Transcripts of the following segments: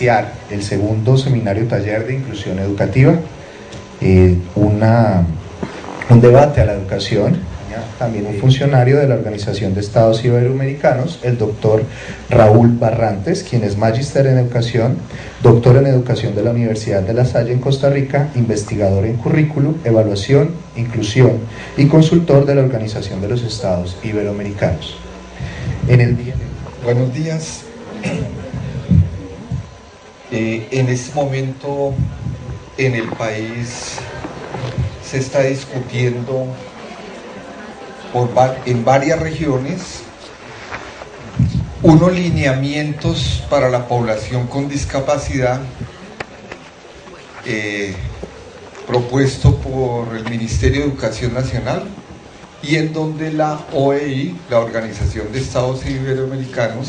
iniciar el segundo seminario taller de inclusión educativa, un debate a la educación. También un funcionario de la Organización de Estados Iberoamericanos, el doctor Raúl Barrantes, quien es magíster en educación, doctor en educación de la Universidad de La Salle en Costa Rica, investigador en currículum, evaluación, inclusión y consultor de la Organización de los Estados Iberoamericanos. Buenos días. En este momento en el país se está discutiendo en varias regiones unos lineamientos para la población con discapacidad propuesto por el Ministerio de Educación Nacional, y en donde la OEI, la Organización de Estados Iberoamericanos,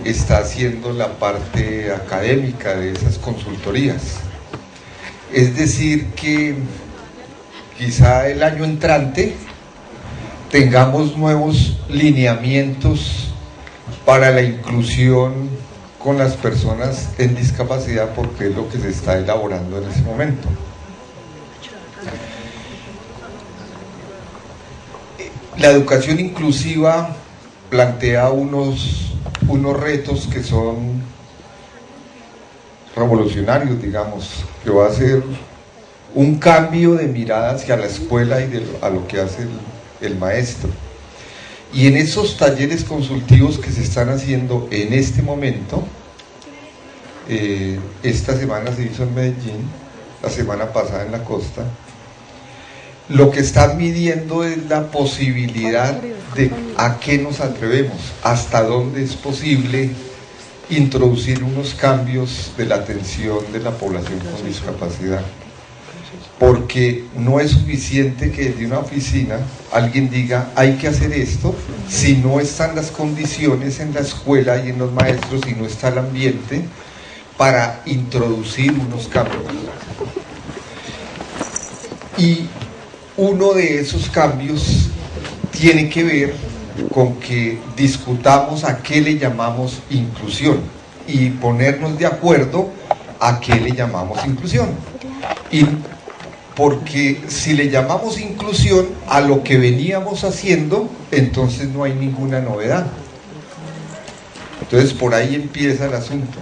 está haciendo la parte académica de esas consultorías. Es decir que quizá el año entrante tengamos nuevos lineamientos para la inclusión con las personas en discapacidad, porque es lo que se está elaborando en ese momento. La educación inclusiva plantea unos retos que son revolucionarios, digamos, que va a ser un cambio de mirada hacia la escuela y a lo que hace el maestro. Y en esos talleres consultivos que se están haciendo en este momento, esta semana se hizo en Medellín, la semana pasada en la costa, lo que están midiendo es la posibilidad de a qué nos atrevemos, hasta dónde es posible introducir unos cambios de la atención de la población con discapacidad. Porque no es suficiente que desde una oficina alguien diga hay que hacer esto, si no están las condiciones en la escuela y en los maestros, y no está el ambiente para introducir unos cambios. Y uno de esos cambios tiene que ver con que discutamos a qué le llamamos inclusión y ponernos de acuerdo a qué le llamamos inclusión. Y porque si le llamamos inclusión a lo que veníamos haciendo, entonces no hay ninguna novedad. Entonces por ahí empieza el asunto.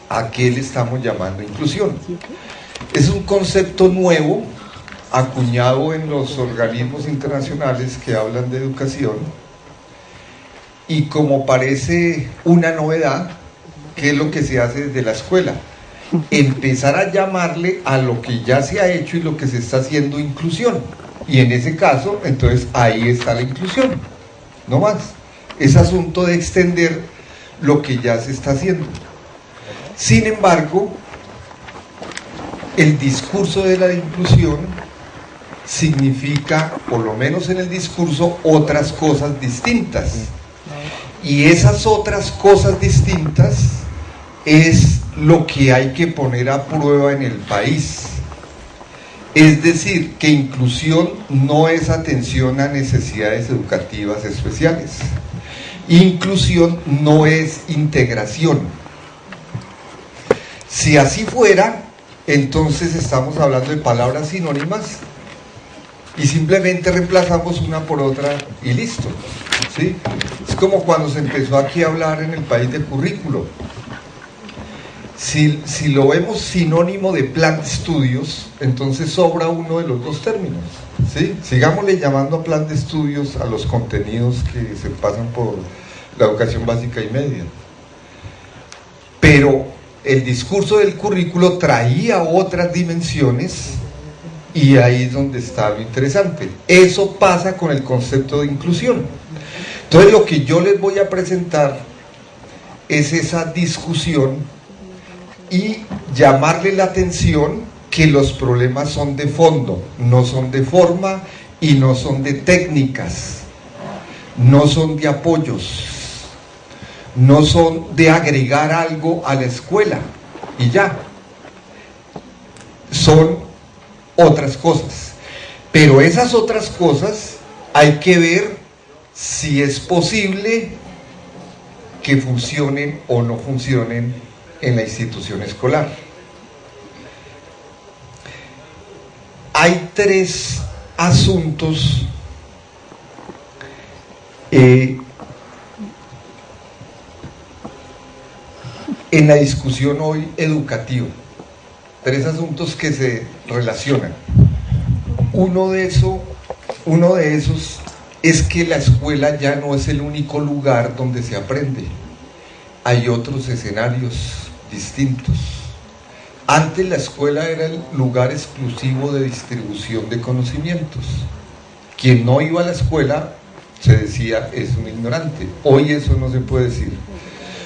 ¿A qué le estamos llamando inclusión? Es un concepto nuevo, acuñado en los organismos internacionales que hablan de educación, y como parece una novedad, ¿qué es lo que se hace desde la escuela? Empezar a llamarle a lo que ya se ha hecho y lo que se está haciendo inclusión, y en ese caso, entonces ahí está la inclusión, no más. Es asunto de extender lo que ya se está haciendo. Sin embargo, el discurso de la inclusión significa, por lo menos en el discurso, otras cosas distintas, y esas otras cosas distintas es lo que hay que poner a prueba en el país. Es decir, que inclusión no es atención a necesidades educativas especiales. Inclusión no es integración. Si así fuera, entonces estamos hablando de palabras sinónimas y simplemente reemplazamos una por otra y listo, ¿sí? Es como cuando se empezó aquí a hablar en el país de currículo. Si lo vemos sinónimo de plan de estudios, entonces sobra uno de los dos términos, ¿sí? Sigámosle llamando a plan de estudios a los contenidos que se pasan por la educación básica y media. Pero el discurso del currículo traía otras dimensiones, y ahí es donde está lo interesante. Eso pasa con el concepto de inclusión. Entonces lo que yo les voy a presentar es esa discusión y llamarle la atención que los problemas son de fondo, no son de forma y no son de técnicas, no son de apoyos, no son de agregar algo a la escuela y ya, son otras cosas. Pero esas otras cosas hay que ver si es posible que funcionen o no funcionen en la institución escolar. Hay tres asuntos en la discusión hoy educativa, tres asuntos que se relacionan. Uno de esos es que la escuela ya no es el único lugar donde se aprende. Hay otros escenarios distintos. Antes la escuela era el lugar exclusivo de distribución de conocimientos. Quien no iba a la escuela se decía es un ignorante. Hoy eso no se puede decir.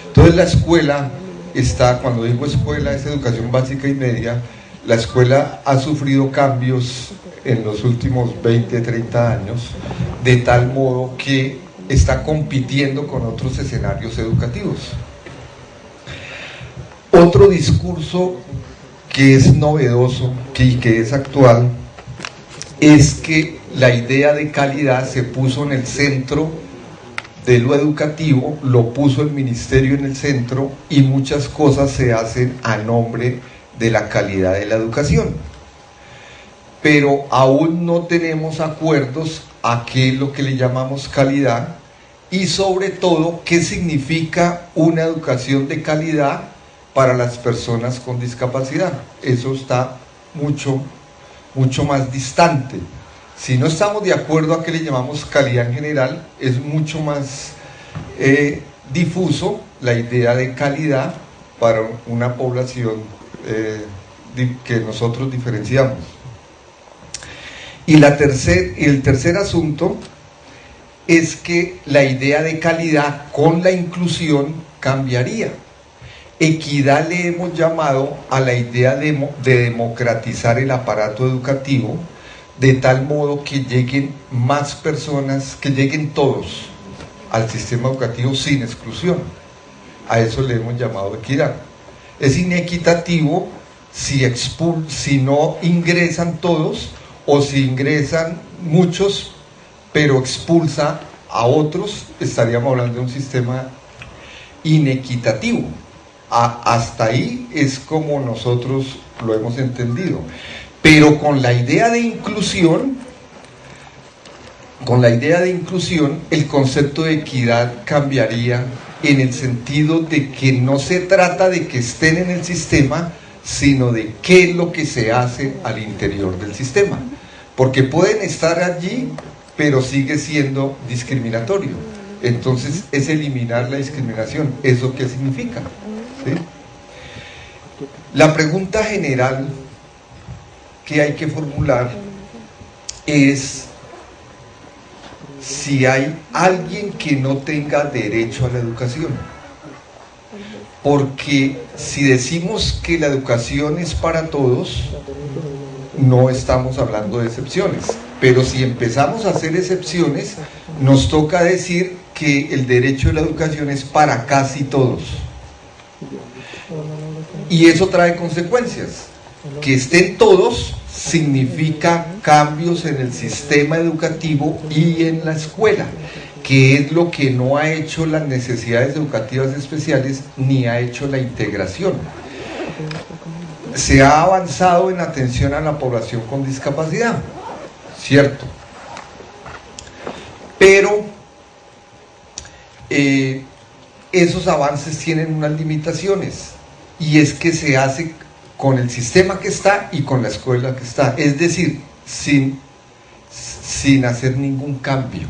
Entonces la escuela está, cuando digo escuela es educación básica y media, la escuela ha sufrido cambios en los últimos 20, 30 años, de tal modo que está compitiendo con otros escenarios educativos. Otro discurso que es novedoso y que es actual es que la idea de calidad se puso en el centro de lo educativo, lo puso el ministerio en el centro y muchas cosas se hacen a nombre de la calidad de la educación. Pero aún no tenemos acuerdos a qué es lo que le llamamos calidad y sobre todo qué significa una educación de calidad para las personas con discapacidad. Eso está mucho más distante. Si no estamos de acuerdo a qué le llamamos calidad en general, es mucho más difuso la idea de calidad para una población que nosotros diferenciamos. Y el tercer asunto es que la idea de calidad con la inclusión cambiaría. Equidad le hemos llamado a la idea de democratizar el aparato educativo, de tal modo que lleguen más personas, que lleguen todos al sistema educativo sin exclusión. A eso le hemos llamado equidad. Es inequitativo si no ingresan todos o si ingresan muchos, pero expulsa a otros, estaríamos hablando de un sistema inequitativo. Hasta ahí es como nosotros lo hemos entendido. Pero con la idea de inclusión, el concepto de equidad cambiaría en el sentido de que no se trata de que estén en el sistema, sino de qué es lo que se hace al interior del sistema. Porque pueden estar allí, pero sigue siendo discriminatorio. Entonces es eliminar la discriminación. ¿Eso qué significa? ¿Sí? La pregunta general que hay que formular es si hay alguien que no tenga derecho a la educación. Porque si decimos que la educación es para todos, no estamos hablando de excepciones. Pero si empezamos a hacer excepciones, nos toca decir que el derecho a la educación es para casi todos. Y eso trae consecuencias. Que estén todos significa cambios en el sistema educativo y en la escuela, que es lo que no ha hecho las necesidades educativas especiales ni ha hecho la integración. Se ha avanzado en atención a la población con discapacidad, cierto, pero esos avances tienen unas limitaciones, y es que se hace con el sistema que está y con la escuela que está, es decir, sin hacer ningún cambio.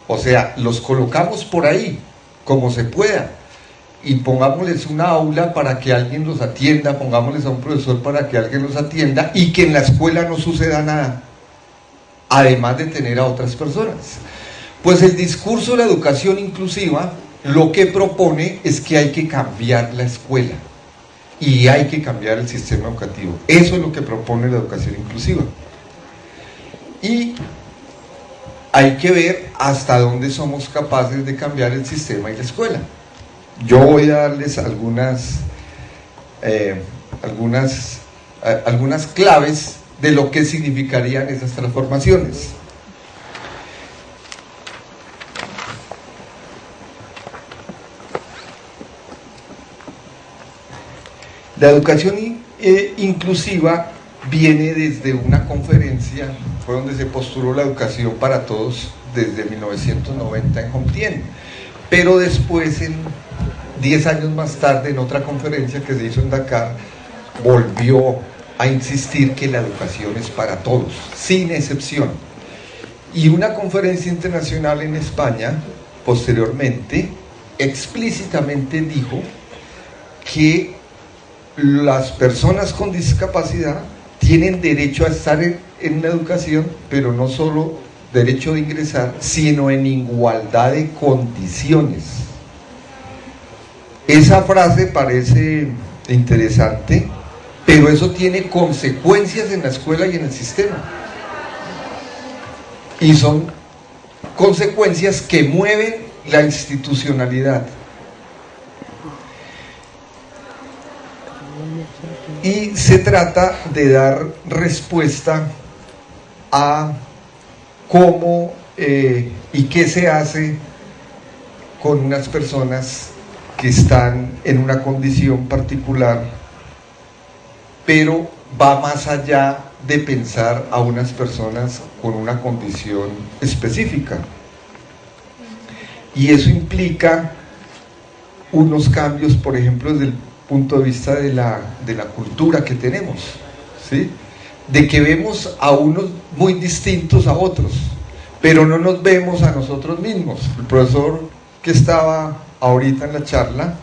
O sea, los colocamos por ahí, como se pueda, y pongámosles una aula para que alguien los atienda, pongámosles a un profesor para que alguien los atienda, y que en la escuela no suceda nada, además de tener a otras personas. Pues el discurso de la educación inclusiva lo que propone es que hay que cambiar la escuela y hay que cambiar el sistema educativo. Eso es lo que propone la educación inclusiva. Y hay que ver hasta dónde somos capaces de cambiar el sistema y la escuela. Yo voy a darles algunas claves de lo que significarían esas transformaciones. La educación inclusiva viene desde una conferencia, fue donde se postuló la educación para todos desde 1990 en Compiègne, pero después, 10 años más tarde, en otra conferencia que se hizo en Dakar, volvió a insistir que la educación es para todos, sin excepción. Y una conferencia internacional en España, posteriormente, explícitamente dijo que las personas con discapacidad tienen derecho a estar en la educación, pero no solo derecho de ingresar, sino en igualdad de condiciones. Esa frase parece interesante, pero eso tiene consecuencias en la escuela y en el sistema. Y son consecuencias que mueven la institucionalidad. Y se trata de dar respuesta a cómo y qué se hace con unas personas que están en una condición particular, pero va más allá de pensar a unas personas con una condición específica. Y eso implica unos cambios, por ejemplo, desde el punto de vista de la cultura que tenemos, ¿sí? De que vemos a unos muy distintos a otros, pero no nos vemos a nosotros mismos. El profesor que estaba ahorita en la charla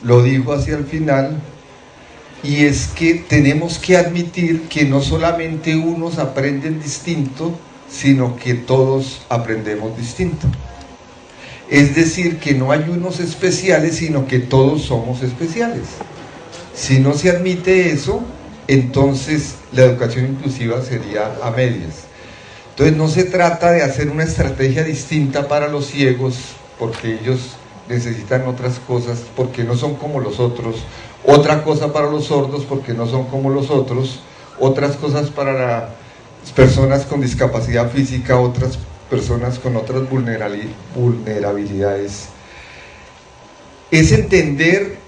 lo dijo hacia el final, y es que tenemos que admitir que no solamente unos aprenden distinto, sino que todos aprendemos distinto. Es decir, que no hay unos especiales, sino que todos somos especiales. Si no se admite eso, entonces la educación inclusiva sería a medias. Entonces no se trata de hacer una estrategia distinta para los ciegos, porque ellos necesitan otras cosas, porque no son como los otros, otra cosa para los sordos, porque no son como los otros, otras cosas para las personas con discapacidad física, otras personas con otras vulnerabilidades. Es entender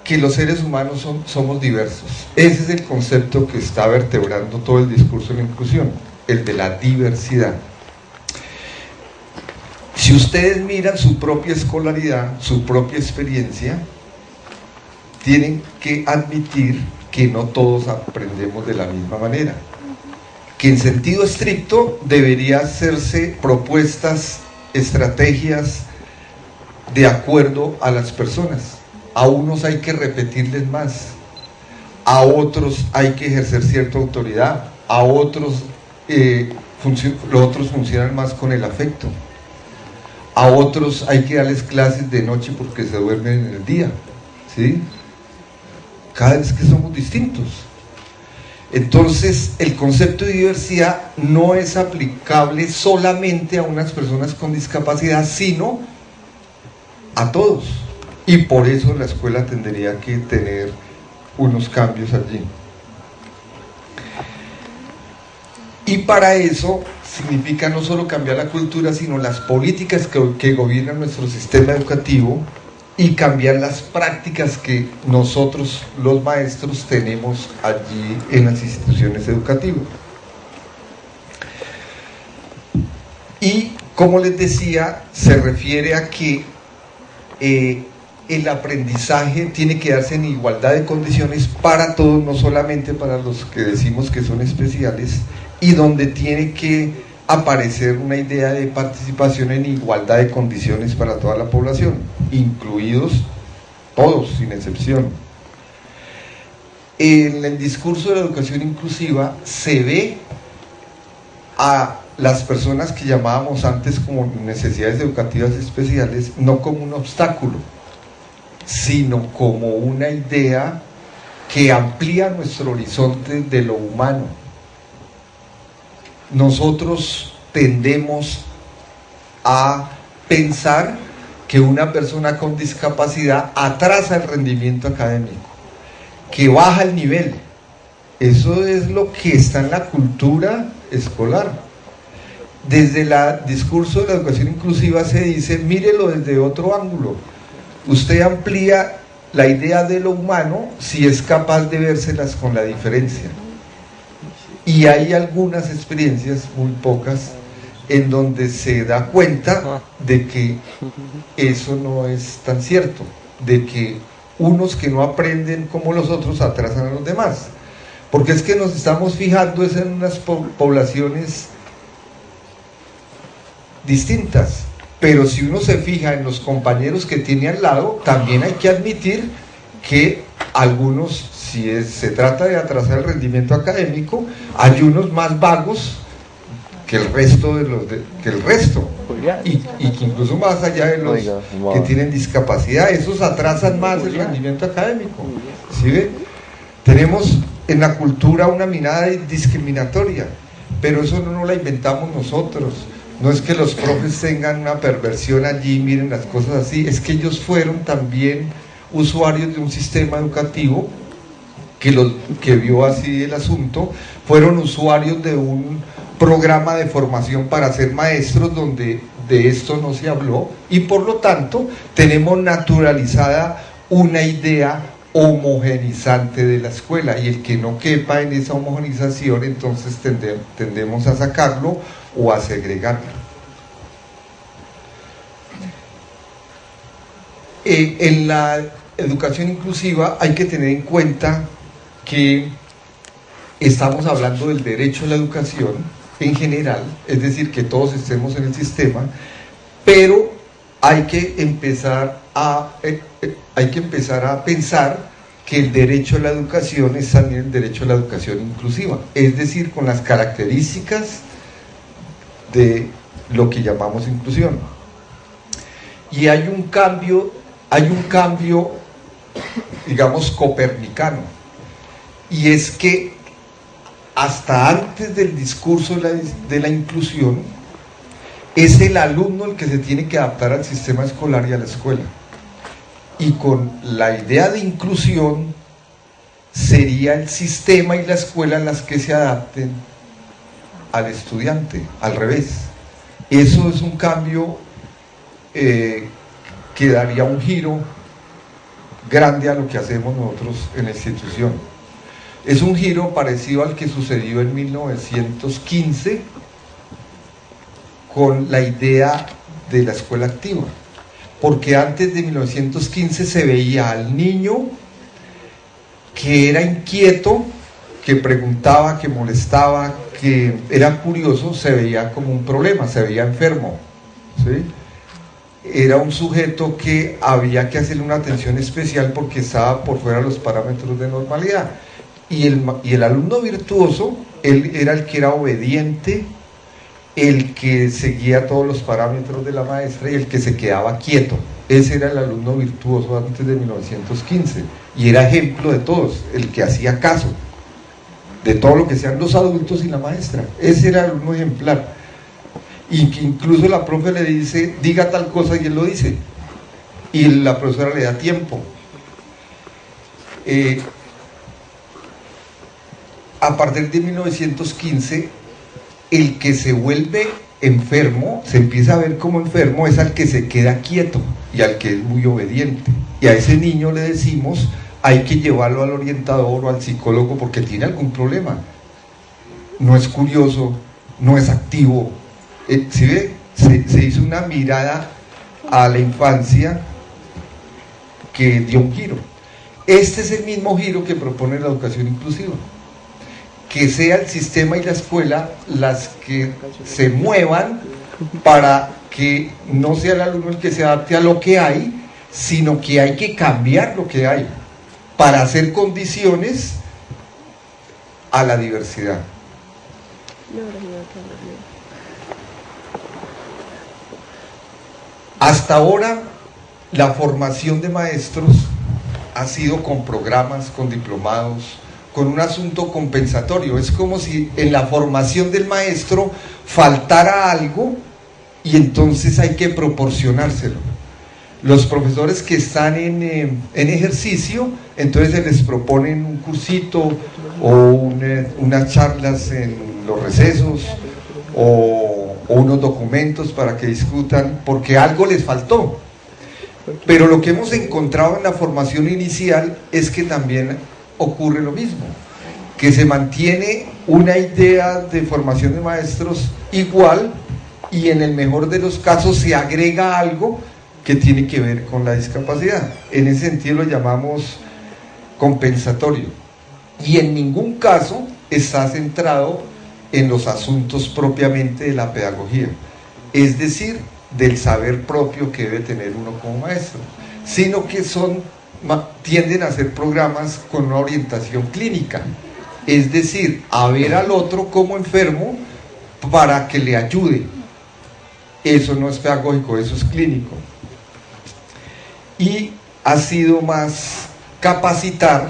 que los seres humanos somos diversos. Ese es el concepto que está vertebrando todo el discurso de la inclusión, el de la diversidad. Si ustedes miran su propia escolaridad, su propia experiencia, tienen que admitir que no todos aprendemos de la misma manera, que en sentido estricto debería hacerse propuestas, estrategias de acuerdo a las personas. A unos hay que repetirles más, a otros hay que ejercer cierta autoridad, a otros los otros funcionan más con el afecto, a otros hay que darles clases de noche porque se duermen en el día, ¿sí? Cada vez que somos distintos. Entonces el concepto de diversidad no es aplicable solamente a unas personas con discapacidad, sino a todos, y por eso la escuela tendría que tener unos cambios allí. Y para eso significa no solo cambiar la cultura, sino las políticas que gobiernan nuestro sistema educativo, y cambiar las prácticas que nosotros los maestros tenemos allí en las instituciones educativas. Y como les decía, se refiere a que el aprendizaje tiene que darse en igualdad de condiciones para todos, no solamente para los que decimos que son especiales, y donde tiene que aparecer una idea de participación en igualdad de condiciones para toda la población, incluidos todos, sin excepción. En el discurso de la educación inclusiva se ve a las personas que llamábamos antes como necesidades educativas especiales no como un obstáculo, sino como una idea que amplía nuestro horizonte de lo humano. Nosotros tendemos a pensar que una persona con discapacidad atrasa el rendimiento académico, que baja el nivel. Eso es lo que está en la cultura escolar. Desde el discurso de la educación inclusiva se dice, mírelo desde otro ángulo. Usted amplía la idea de lo humano si es capaz de vérselas con la diferencia. Y hay algunas experiencias, muy pocas, en donde se da cuenta de que eso no es tan cierto, de que unos que no aprenden como los otros atrasan a los demás, porque es que nos estamos fijando en unas poblaciones distintas, pero si uno se fija en los compañeros que tiene al lado, también hay que admitir que algunos, si se trata de atrasar el rendimiento académico, hay unos más vagos que el resto y que incluso más allá de los que tienen discapacidad, esos atrasan más el rendimiento académico. ¿Sí ve? Tenemos en la cultura una mirada discriminatoria, pero eso no la inventamos nosotros. No es que los profes tengan una perversión allí, miren las cosas así, es que ellos fueron también usuarios de un sistema educativo que vio así el asunto, fueron usuarios de un programa de formación para ser maestros donde de esto no se habló, y por lo tanto tenemos naturalizada una idea homogenizante de la escuela, y el que no quepa en esa homogenización, entonces tendemos a sacarlo o a segregarlo. En la educación inclusiva hay que tener en cuenta que estamos hablando del derecho a la educación en general, es decir, que todos estemos en el sistema, pero hay que empezar a pensar que el derecho a la educación es también el derecho a la educación inclusiva, es decir, con las características de lo que llamamos inclusión. Y hay un cambio, digamos, copernicano, y es que hasta antes del discurso de la inclusión, es el alumno el que se tiene que adaptar al sistema escolar y a la escuela. Y con la idea de inclusión, sería el sistema y la escuela las que se adapten al estudiante, al revés. Eso es un cambio que daría un giro grande a lo que hacemos nosotros en la institución. Es un giro parecido al que sucedió en 1915 con la idea de la escuela activa, porque antes de 1915 se veía al niño que era inquieto, que preguntaba, que molestaba, que era curioso, se veía como un problema, se veía enfermo, ¿sí? Era un sujeto que había que hacerle una atención especial porque estaba por fuera de los parámetros de normalidad. Y el alumno virtuoso, él era el que era obediente, el que seguía todos los parámetros de la maestra y el que se quedaba quieto. Ese era el alumno virtuoso antes de 1915 y era ejemplo de todos, el que hacía caso de todo lo que sean los adultos y la maestra. Ese era el alumno ejemplar, y que incluso la profe le dice, diga tal cosa, y él lo dice, y la profesora le da tiempo. A partir de 1915, el que se vuelve enfermo, se empieza a ver como enfermo, es al que se queda quieto y al que es muy obediente. Y a ese niño le decimos, hay que llevarlo al orientador o al psicólogo porque tiene algún problema. No es curioso, no es activo. ¿Sí ve? Se hizo una mirada a la infancia que dio un giro. Este es el mismo giro que propone la educación inclusiva, que sea el sistema y la escuela las que se muevan para que no sea el alumno el que se adapte a lo que hay, sino que hay que cambiar lo que hay para hacer condiciones a la diversidad. Hasta ahora la formación de maestros ha sido con programas, con diplomados, con un asunto compensatorio. Es como si en la formación del maestro faltara algo y entonces hay que proporcionárselo. Los profesores que están en ejercicio, entonces se les proponen un cursito o unas charlas en los recesos o unos documentos para que discutan, porque algo les faltó. Pero lo que hemos encontrado en la formación inicial es que también ocurre lo mismo, que se mantiene una idea de formación de maestros igual y en el mejor de los casos se agrega algo que tiene que ver con la discapacidad. En ese sentido lo llamamos compensatorio y en ningún caso está centrado en los asuntos propiamente de la pedagogía, es decir, del saber propio que debe tener uno como maestro, sino que tienden a ser programas con una orientación clínica, es decir, a ver al otro como enfermo para que le ayude. Eso no es pedagógico, eso es clínico. Y ha sido más capacitar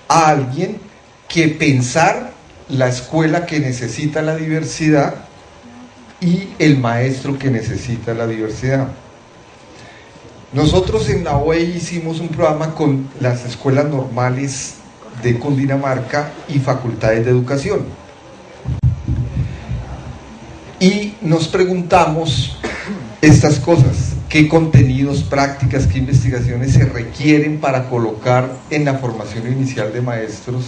a alguien que pensar la escuela que necesita la diversidad y el maestro que necesita la diversidad. Nosotros en la OE hicimos un programa con las escuelas normales de Cundinamarca y facultades de educación. Y nos preguntamos estas cosas: ¿qué contenidos, prácticas, qué investigaciones se requieren para colocar en la formación inicial de maestros,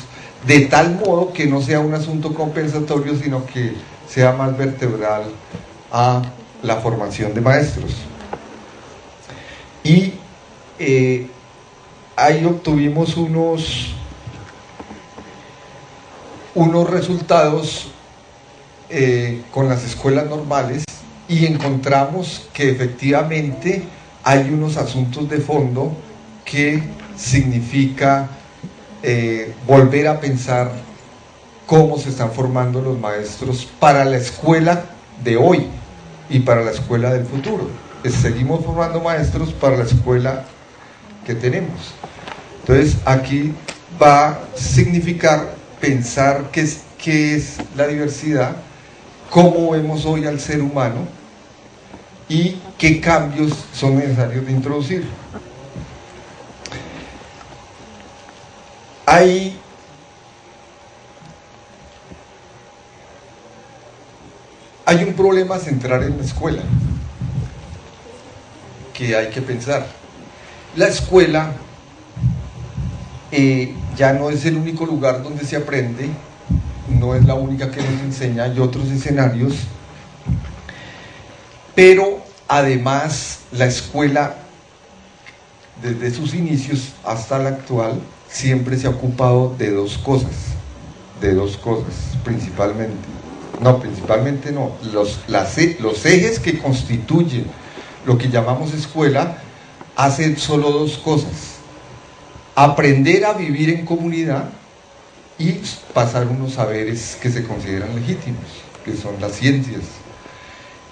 de tal modo que no sea un asunto compensatorio, sino que sea más vertebral a la formación de maestros? Y ahí obtuvimos unos resultados con las escuelas normales y encontramos que efectivamente hay unos asuntos de fondo que significa volver a pensar cómo se están formando los maestros para la escuela de hoy y para la escuela del futuro. Seguimos formando maestros para la escuela que tenemos. Entonces aquí va a significar pensar qué es la diversidad, cómo vemos hoy al ser humano y qué cambios son necesarios de introducir. Hay un problema central en la escuela que hay que pensar. La escuela ya no es el único lugar donde se aprende, no es la única que nos enseña, hay otros escenarios, pero además la escuela desde sus inicios hasta la actual siempre se ha ocupado de dos cosas principalmente. Los ejes que constituyen lo que llamamos escuela hacen solo dos cosas: aprender a vivir en comunidad y pasar unos saberes que se consideran legítimos, que son las ciencias.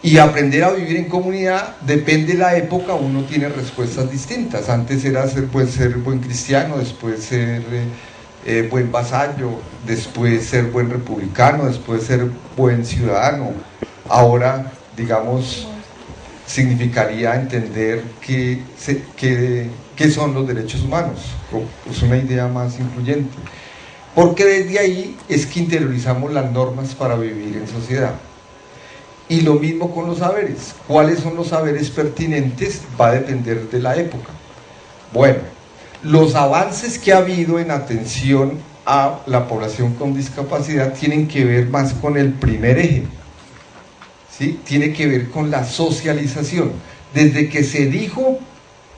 Y aprender a vivir en comunidad, depende de la época, uno tiene respuestas distintas. Antes era ser buen cristiano, después ser buen vasallo, después ser buen republicano, después ser buen ciudadano. Ahora, digamos, significaría entender qué son los derechos humanos. Es una idea más incluyente, porque desde ahí es que interiorizamos las normas para vivir en sociedad. Y lo mismo con los saberes. ¿Cuáles son los saberes pertinentes? Va a depender de la época. Bueno, los avances que ha habido en atención a la población con discapacidad tienen que ver más con el primer eje, ¿sí? Tiene que ver con la socialización. Desde que se dijo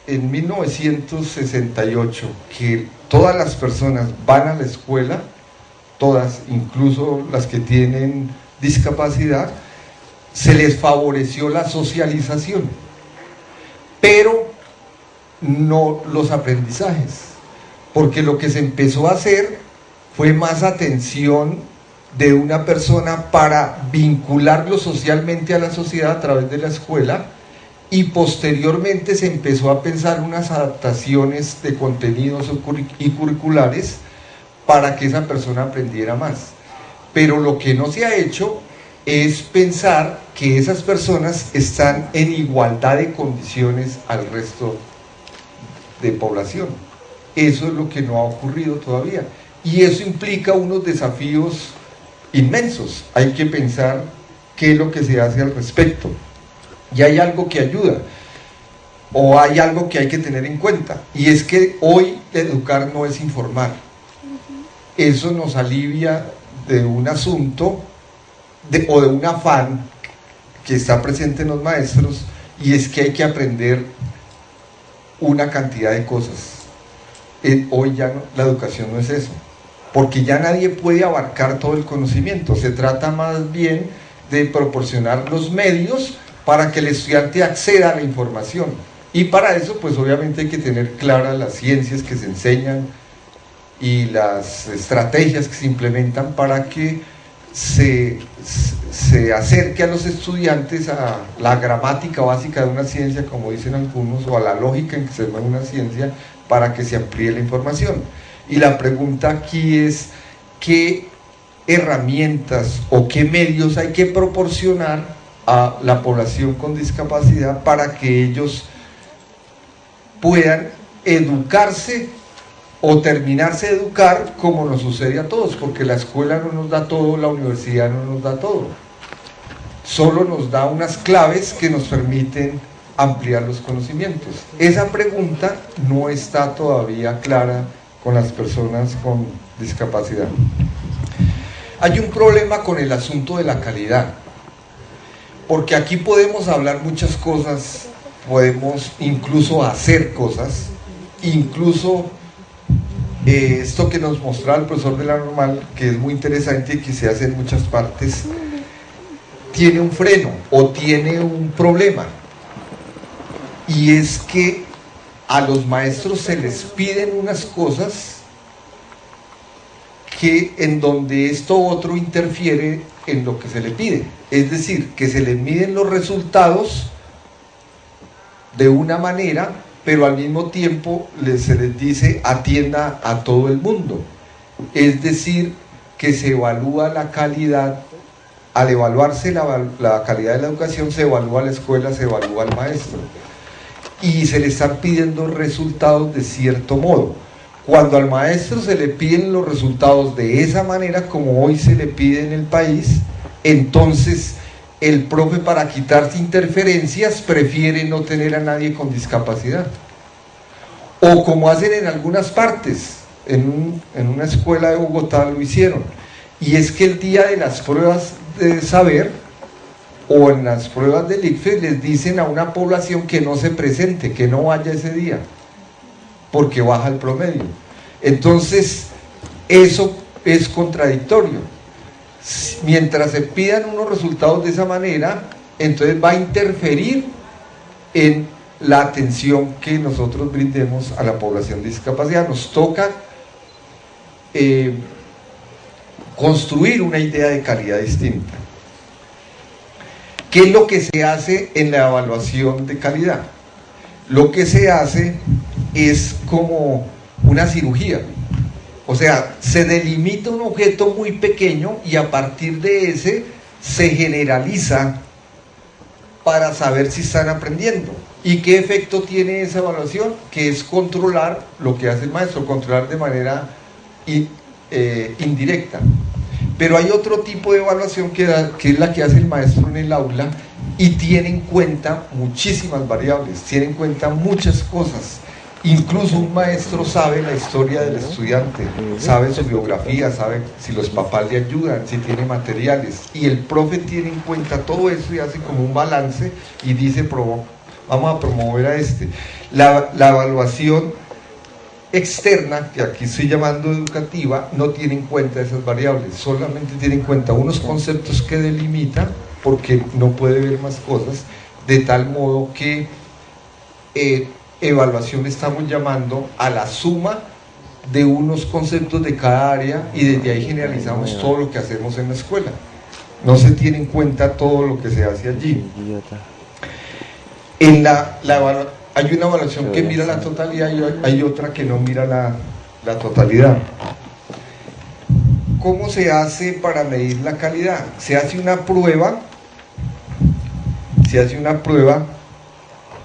en 1968 que todas las personas van a la escuela, todas, incluso las que tienen discapacidad, se les favoreció la socialización, pero no los aprendizajes, porque lo que se empezó a hacer fue más atención de una persona para vincularlo socialmente a la sociedad a través de la escuela, y posteriormente se empezó a pensar unas adaptaciones de contenidos y curriculares para que esa persona aprendiera más. Pero lo que no se ha hecho es pensar que esas personas están en igualdad de condiciones al resto de población. Eso es lo que no ha ocurrido todavía, y eso implica unos desafíos inmensos. Hay que pensar qué es lo que se hace al respecto, y hay algo que ayuda. o hay algo que hay que tener en cuenta, y es que hoy educar no es informar. Eso nos alivia de un asunto o de un afán que está presente en los maestros, y es que hay que aprender una cantidad de cosas. Hoy ya la educación no es eso, porque ya nadie puede abarcar todo el conocimiento. Se trata más bien de proporcionar los medios para que el estudiante acceda a la información, y para eso pues obviamente hay que tener claras las ciencias que se enseñan y las estrategias que se implementan para que se acerque a los estudiantes a la gramática básica de una ciencia, como dicen algunos, o a la lógica en que se mueve una ciencia, para que se amplíe la información. Y la pregunta aquí es, ¿qué herramientas o qué medios hay que proporcionar a la población con discapacidad para que ellos puedan educarse o terminarse de educar como nos sucede a todos? Porque la escuela no nos da todo, la universidad no nos da todo, solo nos da unas claves que nos permiten ampliar los conocimientos. Esa pregunta no está todavía clara con las personas con discapacidad. Hay un problema con el asunto de la calidad, porque aquí podemos hablar muchas cosas, podemos incluso hacer cosas, incluso esto que nos mostraba el profesor de la normal, que es muy interesante y que se hace en muchas partes, tiene un freno o tiene un problema, y es que a los maestros se les piden unas cosas que en donde esto otro interfiere en lo que se le pide, es decir, que se les miden los resultados de una manera, pero al mismo tiempo se les dice atienda a todo el mundo, es decir, que se evalúa la calidad. Al evaluarse la calidad de la educación, se evalúa la escuela, se evalúa al maestro, y se le están pidiendo resultados de cierto modo. Cuando al maestro se le piden los resultados de esa manera, como hoy se le pide en el país, entonces el profe, para quitarse interferencias, prefiere no tener a nadie con discapacidad. O como hacen en algunas partes, en una escuela de Bogotá lo hicieron, y es que el día de las pruebas de saber o en las pruebas del ICFES les dicen a una población que no se presente, que no vaya ese día, porque baja el promedio. Entonces, eso es contradictorio. Mientras se pidan unos resultados de esa manera, entonces va a interferir en la atención que nosotros brindemos a la población de discapacidad. Nos toca construir una idea de calidad distinta. ¿Qué es lo que se hace en la evaluación de calidad? Lo que se hace es como una cirugía, o sea, se delimita un objeto muy pequeño y a partir de ese se generaliza para saber si están aprendiendo. ¿Y qué efecto tiene esa evaluación? Que es controlar lo que hace el maestro, controlar de manera indirecta. Pero hay otro tipo de evaluación que es la que hace el maestro en el aula, y tiene en cuenta muchísimas variables, tiene en cuenta muchas cosas. Incluso un maestro sabe la historia del estudiante, sabe su biografía, sabe si los papás le ayudan, si tiene materiales, y el profe tiene en cuenta todo eso y hace como un balance y dice, vamos a promover a este. La evaluación externa, que aquí estoy llamando educativa, no tiene en cuenta esas variables, solamente tiene en cuenta unos conceptos que delimita, porque no puede ver más cosas, de tal modo que evaluación estamos llamando a la suma de unos conceptos de cada área, y desde ahí generalizamos todo lo que hacemos en la escuela. No se tiene en cuenta todo lo que se hace allí. En hay una evaluación que mira la totalidad y hay otra que no mira la totalidad. ¿Cómo se hace para medir la calidad? Se hace una prueba,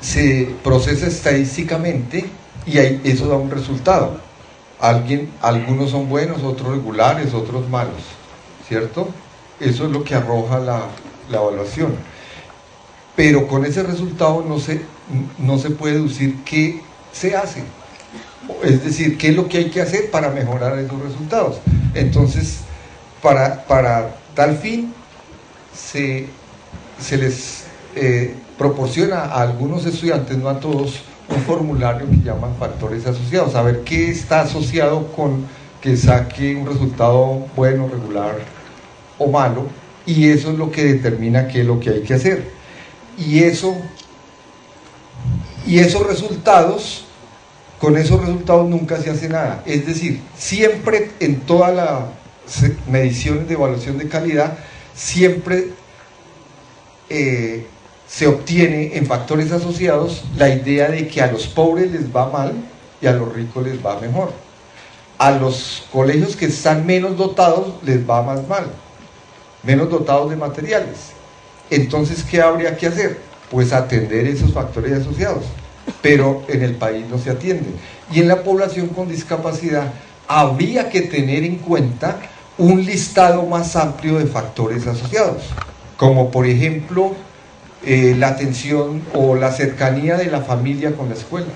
se procesa estadísticamente y eso da un resultado. Algunos son buenos, otros regulares, otros malos, ¿cierto? Eso es lo que arroja la evaluación. Pero con ese resultado no se puede deducir qué se hace, es decir, qué es lo que hay que hacer para mejorar esos resultados. Entonces, para tal fin, se les proporciona a algunos estudiantes, no a todos, un formulario que llaman factores asociados, saber qué está asociado con que saque un resultado bueno, regular o malo, y eso es lo que determina qué es lo que hay que hacer. Y esos resultados, con esos resultados nunca se hace nada. Es decir, siempre en todas las mediciones de evaluación de calidad, siempre se obtiene en factores asociados la idea de que a los pobres les va mal y a los ricos les va mejor. A los colegios que están menos dotados les va más mal, menos dotados de materiales. Entonces, ¿qué habría que hacer? Pues atender esos factores asociados, pero en el país no se atienden. Y en la población con discapacidad habría que tener en cuenta un listado más amplio de factores asociados, como por ejemplo la atención o la cercanía de la familia con la escuela,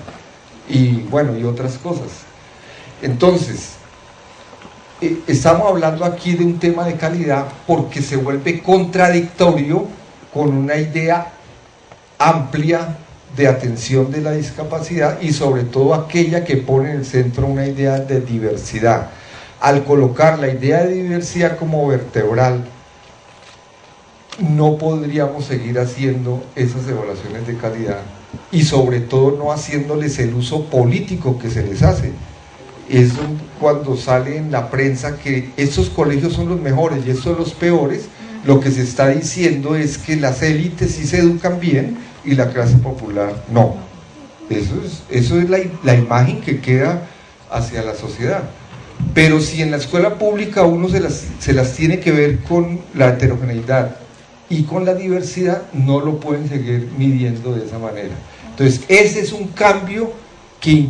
y bueno, y otras cosas. Entonces, estamos hablando aquí de un tema de calidad porque se vuelve contradictorio con una idea amplia de atención de la discapacidad, y sobre todo aquella que pone en el centro una idea de diversidad. Al colocar la idea de diversidad como vertebral, no podríamos seguir haciendo esas evaluaciones de calidad, y sobre todo no haciéndoles el uso político que se les hace. Eso, cuando sale en la prensa que estos colegios son los mejores y estos son los peores, lo que se está diciendo es que las élites sí se educan bien y la clase popular no. Eso es la imagen que queda hacia la sociedad. Pero si en la escuela pública uno se las tiene que ver con la heterogeneidad y con la diversidad, no lo pueden seguir midiendo de esa manera. Entonces, ese es un cambio que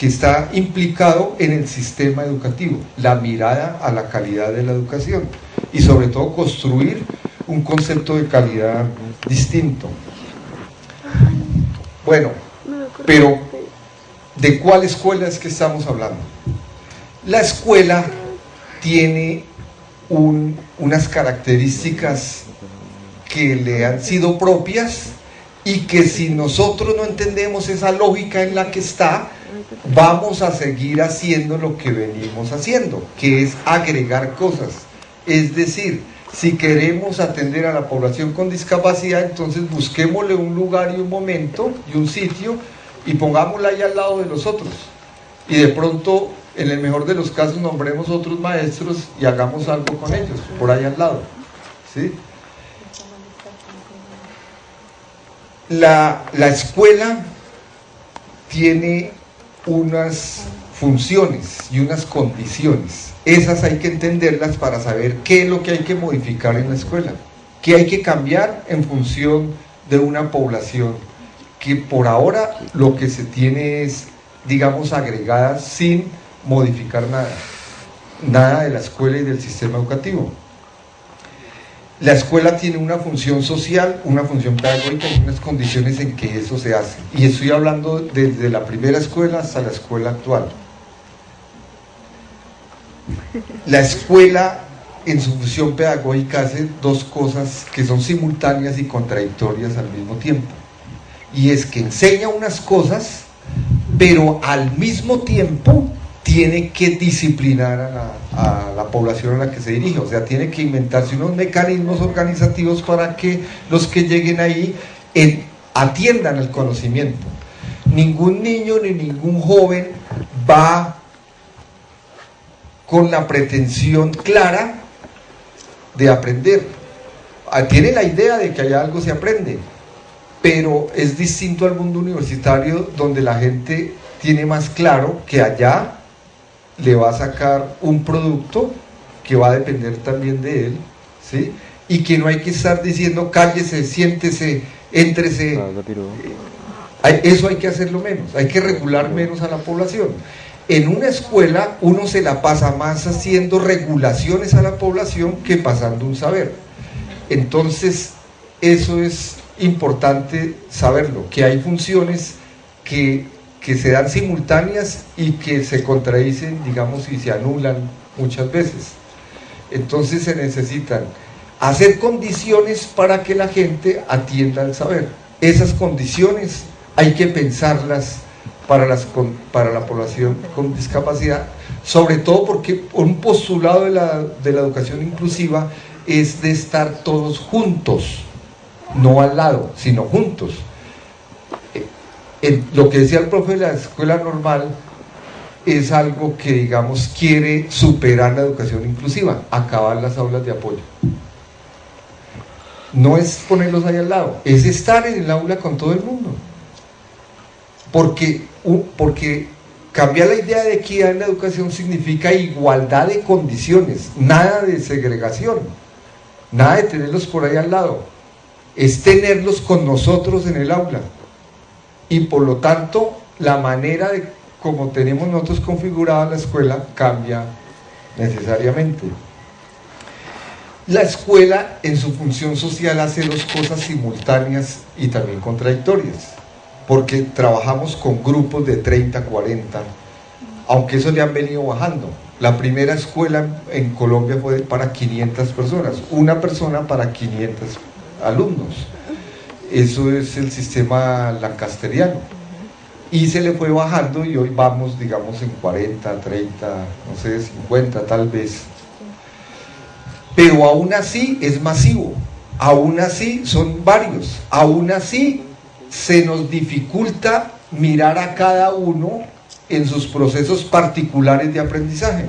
está implicado en el sistema educativo, la mirada a la calidad de la educación, y sobre todo construir un concepto de calidad distinto. Bueno, pero ¿de cuál escuela es que estamos hablando? La escuela tiene unas características que le han sido propias, y que si nosotros no entendemos esa lógica en la que está, vamos a seguir haciendo lo que venimos haciendo, que es agregar cosas. Es decir, si queremos atender a la población con discapacidad, entonces busquémosle un lugar y un momento y un sitio y pongámosla ahí al lado de los otros. Y de pronto, en el mejor de los casos, nombremos otros maestros y hagamos algo con ellos, por ahí al lado. ¿Sí? La escuela tiene unas funciones y unas condiciones. Esas hay que entenderlas para saber qué es lo que hay que modificar en la escuela, qué hay que cambiar en función de una población que por ahora lo que se tiene es, digamos, agregada sin modificar nada de la escuela y del sistema educativo. La escuela tiene una función social, una función pedagógica y unas condiciones en que eso se hace. Y estoy hablando desde la primera escuela hasta la escuela actual. La escuela, en su función pedagógica, hace dos cosas que son simultáneas y contradictorias al mismo tiempo. Y es que enseña unas cosas, pero al mismo tiempo tiene que disciplinar a la población a la que se dirige, o sea, tiene que inventarse unos mecanismos organizativos para que los que lleguen ahí atiendan el conocimiento. Ningún niño ni ningún joven va con la pretensión clara de aprender. Tiene la idea de que allá algo se aprende, pero es distinto al mundo universitario, donde la gente tiene más claro que allá le va a sacar un producto que va a depender también de él, ¿sí? Y que no hay que estar diciendo cállese, siéntese, éntrese. Eso hay que hacerlo menos, hay que regular menos a la población. En una escuela uno se la pasa más haciendo regulaciones a la población que pasando un saber. Entonces eso es importante saberlo, que hay funciones que se dan simultáneas y que se contradicen, digamos, y se anulan muchas veces. Entonces se necesitan hacer condiciones para que la gente atienda al saber. Esas condiciones hay que pensarlas para la población con discapacidad, sobre todo porque un postulado de la educación inclusiva es de estar todos juntos, no al lado, sino juntos. Lo que decía el profe de la escuela normal es algo que, digamos, quiere superar la educación inclusiva, acabar las aulas de apoyo. No es ponerlos ahí al lado, es estar en el aula con todo el mundo. Porque cambiar la idea de equidad en la educación significa igualdad de condiciones, nada de segregación, nada de tenerlos por ahí al lado, es tenerlos con nosotros en el aula. Y por lo tanto, la manera de como tenemos nosotros configurada la escuela cambia necesariamente. La escuela en su función social hace dos cosas simultáneas y también contradictorias, porque trabajamos con grupos de 30, 40, aunque eso le han venido bajando. La primera escuela en Colombia fue para 500 personas, una persona para 500 alumnos. Eso es el sistema lancasteriano. Y se le fue bajando y hoy vamos, digamos, en 40, 30, no sé, 50 tal vez. Pero aún así es masivo, aún así son varios, aún así se nos dificulta mirar a cada uno en sus procesos particulares de aprendizaje.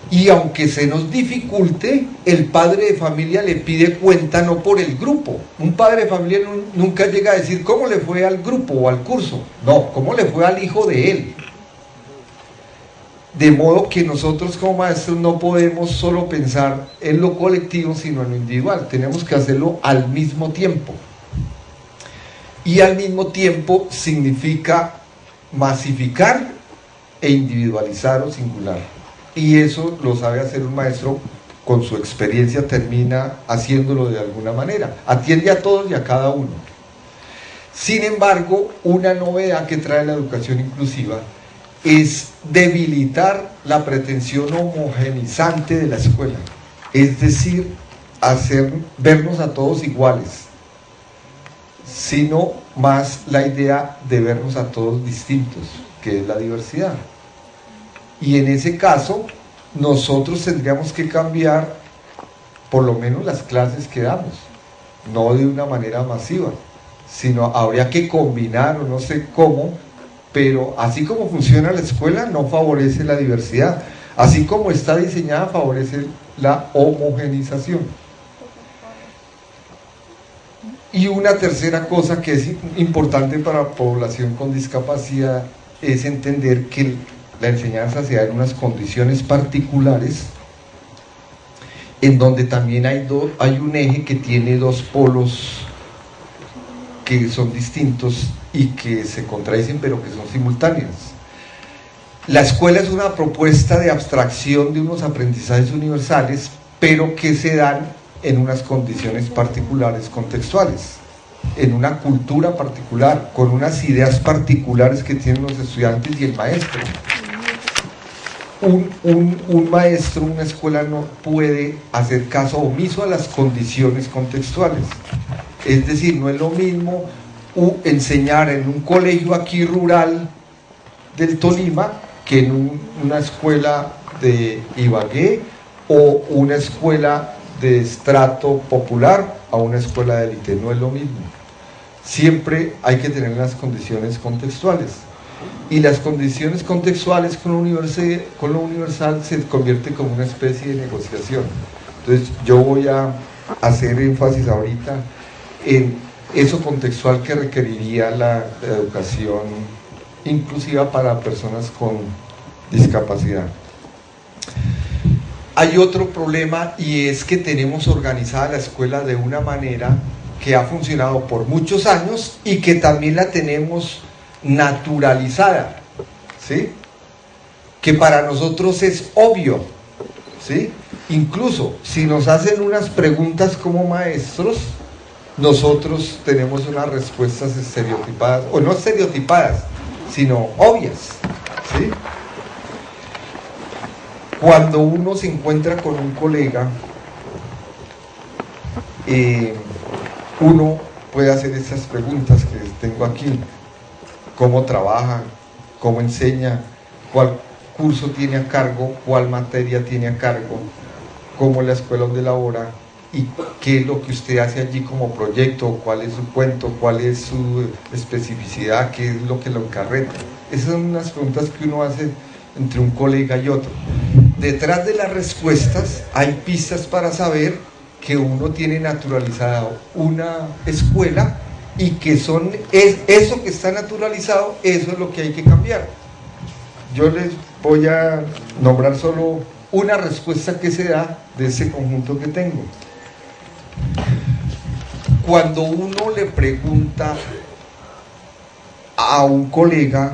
Y aunque se nos dificulte, el padre de familia le pide cuenta no por el grupo. Un padre de familia nunca llega a decir cómo le fue al grupo o al curso, no, cómo le fue al hijo de él. De modo que nosotros como maestros no podemos solo pensar en lo colectivo, sino en lo individual. Tenemos que hacerlo al mismo tiempo. Y al mismo tiempo significa masificar e individualizar o singular. Y eso lo sabe hacer un maestro, con su experiencia termina haciéndolo de alguna manera. Atiende a todos y a cada uno. Sin embargo, una novedad que trae la educación inclusiva es debilitar la pretensión homogenizante de la escuela. Es decir, vernos a todos iguales, sino más la idea de vernos a todos distintos, que es la diversidad. Y en ese caso, nosotros tendríamos que cambiar por lo menos las clases que damos, no de una manera masiva, sino habría que combinar, o no sé cómo, pero así como funciona la escuela no favorece la diversidad, así como está diseñada favorece la homogenización. Y una tercera cosa que es importante para la población con discapacidad es entender que la enseñanza se da en unas condiciones particulares, en donde también hay un eje que tiene dos polos que son distintos y que se contradicen pero que son simultáneos. La escuela es una propuesta de abstracción de unos aprendizajes universales, pero que se dan en unas condiciones particulares contextuales, en una cultura particular, con unas ideas particulares que tienen los estudiantes y el maestro. Un maestro, una escuela no puede hacer caso omiso a las condiciones contextuales. Es decir, no es lo mismo enseñar en un colegio aquí rural del Tolima que en una escuela de Ibagué o una escuela de estrato popular a una escuela de élite, no es lo mismo. Siempre hay que tener las condiciones contextuales. Y las condiciones contextuales con lo universal se convierte como una especie de negociación. Entonces yo voy a hacer énfasis ahorita en eso contextual que requeriría la educación inclusiva para personas con discapacidad. Hay otro problema y es que tenemos organizada la escuela de una manera que ha funcionado por muchos años y que también la tenemos naturalizada, ¿sí? Que para nosotros es obvio, ¿sí? Incluso si nos hacen unas preguntas como maestros, nosotros tenemos unas respuestas estereotipadas, o no estereotipadas, sino obvias, ¿sí? Cuando uno se encuentra con un colega, uno puede hacer estas preguntas que tengo aquí: ¿cómo trabaja? ¿Cómo enseña? ¿Cuál curso tiene a cargo? ¿Cuál materia tiene a cargo? ¿Cómo es la escuela donde labora? ¿Y qué es lo que usted hace allí como proyecto? ¿Cuál es su cuento? ¿Cuál es su especificidad? ¿Qué es lo que lo encarreta? Esas son unas preguntas que uno hace entre un colega y otro. Detrás de las respuestas hay pistas para saber que uno tiene naturalizada una escuela y que eso que está naturalizado, eso es lo que hay que cambiar. Yo les voy a nombrar solo una respuesta que se da de ese conjunto que tengo. Cuando uno le pregunta a un colega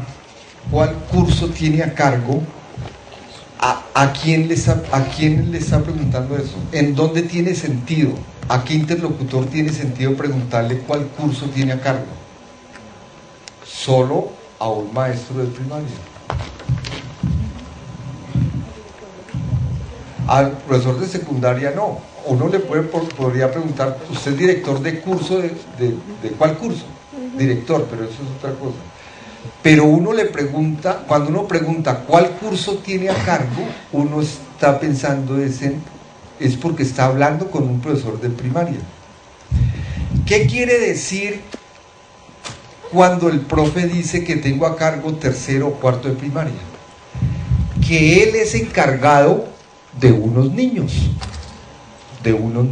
cuál curso tiene a cargo, ¿a quién le está preguntando eso? ¿En dónde tiene sentido? ¿A qué interlocutor tiene sentido preguntarle cuál curso tiene a cargo? Solo a un maestro de primaria. Al profesor de secundaria no. Uno le podría preguntar: ¿usted es director de curso? ¿De cuál curso? Director, pero eso es otra cosa. Pero uno le pregunta, cuando uno pregunta cuál curso tiene a cargo, uno está pensando es porque está hablando con un profesor de primaria. ¿Qué quiere decir cuando el profe dice que tengo a cargo tercero o cuarto de primaria? Que él es encargado de unos niños y de unas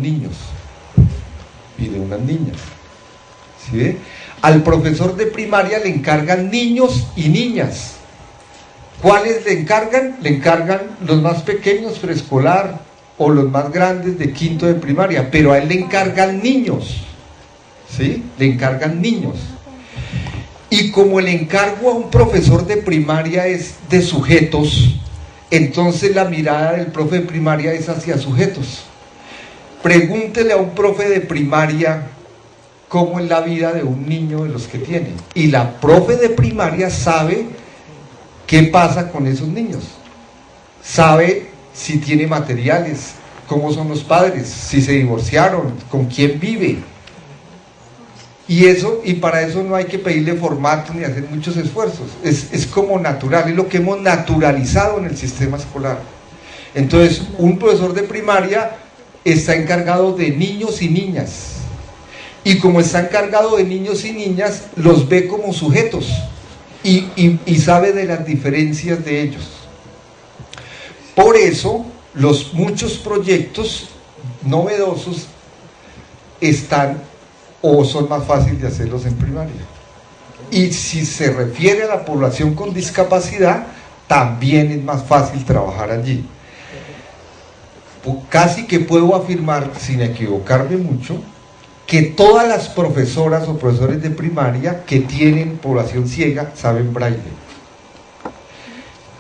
niñas. ¿Sí ve? Al profesor de primaria le encargan niños y niñas. ¿Cuáles le encargan? Le encargan los más pequeños, preescolar, o los más grandes de quinto de primaria, pero a él le encargan niños, ¿sí? Le encargan niños. Y como el encargo a un profesor de primaria es de sujetos, entonces la mirada del profe de primaria es hacia sujetos. Pregúntele a un profe de primaria cómo es la vida de un niño de los que tiene. Y la profe de primaria sabe qué pasa con esos niños. Sabe si tiene materiales, cómo son los padres, si se divorciaron, con quién vive. Y para eso no hay que pedirle formato ni hacer muchos esfuerzos. Es como natural, es lo que hemos naturalizado en el sistema escolar. Entonces, un profesor de primaria está encargado de niños y niñas. Y como está encargado de niños y niñas, los ve como sujetos y sabe de las diferencias de ellos. Por eso, muchos proyectos novedosos están o son más fáciles de hacerlos en primaria. Y si se refiere a la población con discapacidad, también es más fácil trabajar allí. Casi que puedo afirmar, sin equivocarme mucho, que todas las profesoras o profesores de primaria que tienen población ciega saben braille.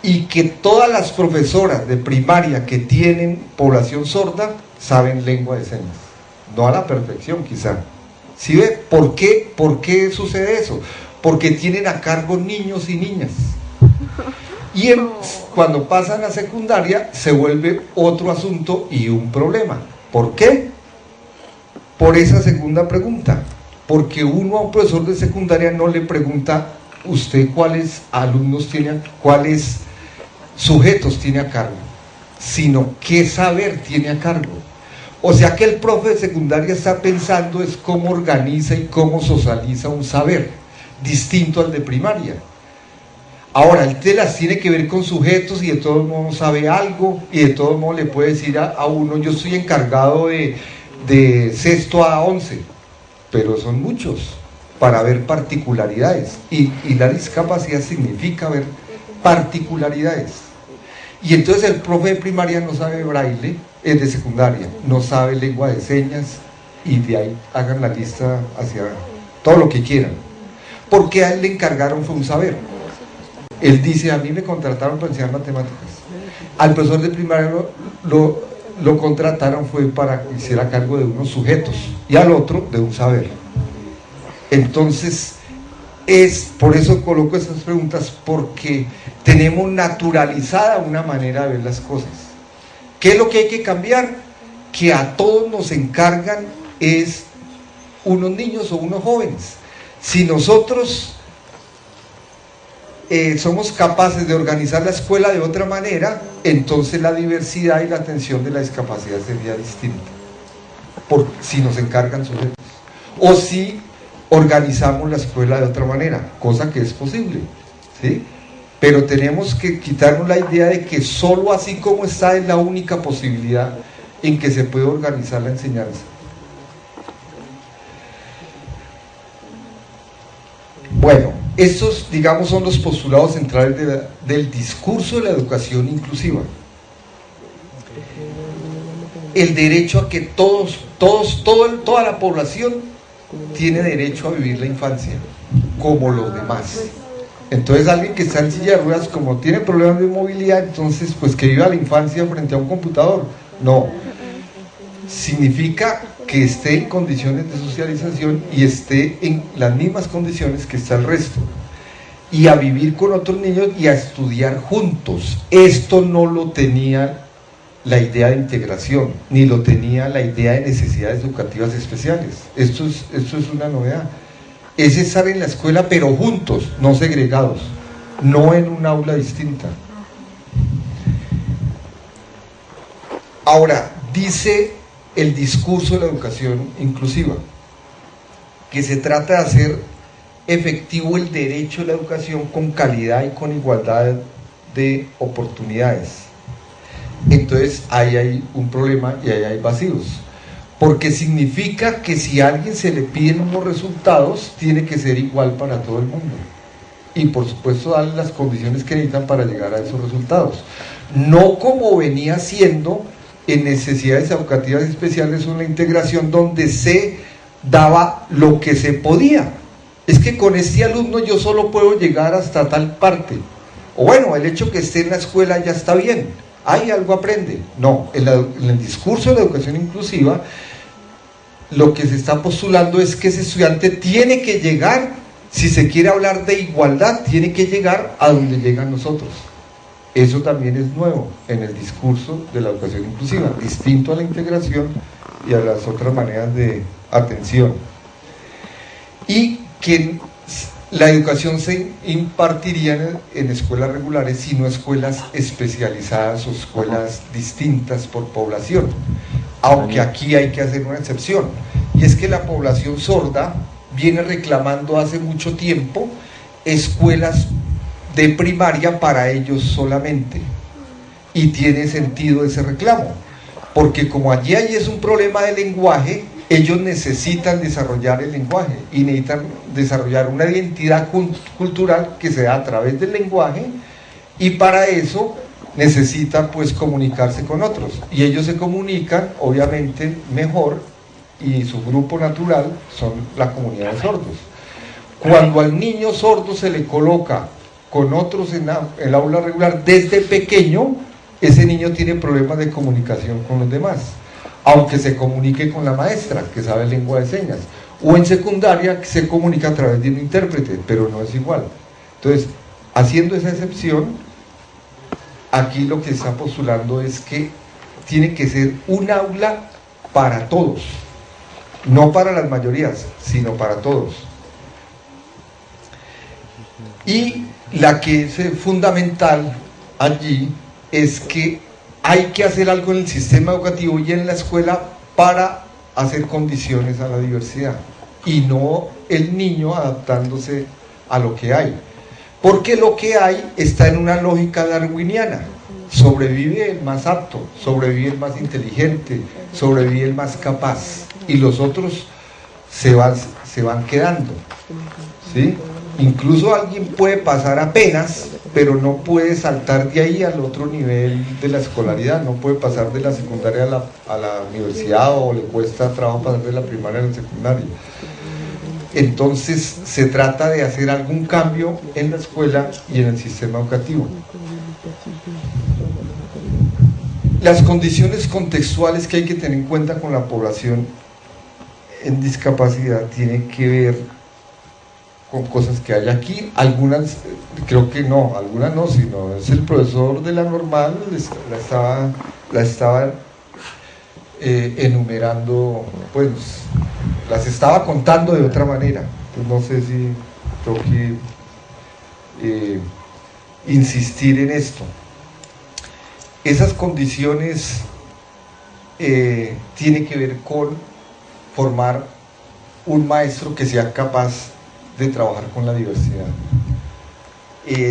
Y que todas las profesoras de primaria que tienen población sorda saben lengua de señas. No a la perfección, quizá. ¿Sí ve? ¿Por qué sucede eso? Porque tienen a cargo niños y niñas. Y cuando pasan a secundaria se vuelve otro asunto y un problema. ¿Por qué? Por esa segunda pregunta. Porque uno a un profesor de secundaria no le pregunta: ¿usted cuáles alumnos tiene, cuáles sujetos tiene a cargo? Sino qué saber tiene a cargo. O sea que el profe de secundaria está pensando es cómo organiza y cómo socializa un saber, distinto al de primaria. Ahora, él te las tiene que ver con sujetos y de todos modos sabe algo, y de todos modos le puede decir a uno: yo estoy encargado de sexto a 11, pero son muchos para ver particularidades, y la discapacidad significa ver particularidades. Y entonces el profe de primaria no sabe braille, es de secundaria, no sabe lengua de señas, y de ahí hagan la lista hacia todo lo que quieran, porque a él le encargaron fue un saber. Él dice: a mí me contrataron para enseñar matemáticas. Al profesor de primaria lo contrataron fue para que hiciera cargo de unos sujetos y al otro de un saber. Entonces, por eso coloco estas preguntas, porque tenemos naturalizada una manera de ver las cosas. ¿Qué es lo que hay que cambiar? Que a todos nos encargan es unos niños o unos jóvenes. Si nosotros somos capaces de organizar la escuela de otra manera, entonces la diversidad y la atención de la discapacidad sería distinta, si nos encargan sujetos, o si organizamos la escuela de otra manera, cosa que es posible, ¿sí? Pero tenemos que quitarnos la idea de que solo así como está es la única posibilidad en que se puede organizar la enseñanza. Bueno, estos, digamos, son los postulados centrales del discurso de la educación inclusiva. El derecho a que toda la población tiene derecho a vivir la infancia, como los demás. Entonces alguien que está en silla de ruedas, como tiene problemas de movilidad, entonces pues que viva la infancia frente a un computador. No. Significa que esté en condiciones de socialización y esté en las mismas condiciones que está el resto, y a vivir con otros niños y a estudiar juntos. Esto no lo tenía la idea de integración, ni lo tenía la idea de necesidades educativas especiales. Esto es una novedad. Es estar en la escuela pero juntos, no segregados, no en un aula distinta. Ahora, dice el discurso de la educación inclusiva que se trata de hacer efectivo el derecho a la educación con calidad y con igualdad de oportunidades. Entonces ahí hay un problema y ahí hay vacíos, porque significa que si a alguien se le piden unos resultados, tiene que ser igual para todo el mundo, y por supuesto darle las condiciones que necesitan para llegar a esos resultados, no como venía siendo en necesidades educativas especiales, una integración donde se daba lo que se podía. Es que con este alumno yo solo puedo llegar hasta tal parte, o bueno, el hecho que esté en la escuela ya está bien, hay algo aprende. No, en el discurso de la educación inclusiva lo que se está postulando es que ese estudiante tiene que llegar, si se quiere hablar de igualdad, tiene que llegar a donde llegan nosotros. Eso también es nuevo en el discurso de la educación inclusiva, distinto a la integración y a las otras maneras de atención. Y que la educación se impartiría en escuelas regulares, sino escuelas especializadas o escuelas distintas por población, aunque aquí hay que hacer una excepción, y es que la población sorda viene reclamando hace mucho tiempo escuelas de primaria para ellos solamente, y tiene sentido ese reclamo, porque como allí es un problema de lenguaje, ellos necesitan desarrollar el lenguaje y necesitan desarrollar una identidad cultural que se da a través del lenguaje, y para eso necesitan pues comunicarse con otros, y ellos se comunican obviamente mejor, y su grupo natural son la comunidad de sordos. Cuando al niño sordo se le coloca con otros en el aula regular desde pequeño, ese niño tiene problemas de comunicación con los demás, aunque se comunique con la maestra que sabe lengua de señas, o en secundaria que se comunica a través de un intérprete, pero no es igual. Entonces, haciendo esa excepción, aquí lo que se está postulando es que tiene que ser un aula para todos, no para las mayorías, sino para todos. Y la que es fundamental allí es que hay que hacer algo en el sistema educativo y en la escuela para hacer condiciones a la diversidad, y no el niño adaptándose a lo que hay, porque lo que hay está en una lógica darwiniana: sobrevive el más apto, sobrevive el más inteligente, sobrevive el más capaz, y los otros se van quedando, ¿sí? Incluso alguien puede pasar apenas, pero no puede saltar de ahí al otro nivel de la escolaridad, no puede pasar de la secundaria a la universidad, o le cuesta trabajo pasar de la primaria a la secundaria. Entonces se trata de hacer algún cambio en la escuela y en el sistema educativo. Las condiciones contextuales que hay que tener en cuenta con la población en discapacidad tienen que ver con cosas que hay aquí. Algunas, creo que no, algunas no, sino es el profesor de la normal, la estaba enumerando, pues las estaba contando de otra manera. Pues no sé si tengo que insistir en esto. Esas condiciones tienen que ver con formar un maestro que sea capaz de trabajar con la diversidad.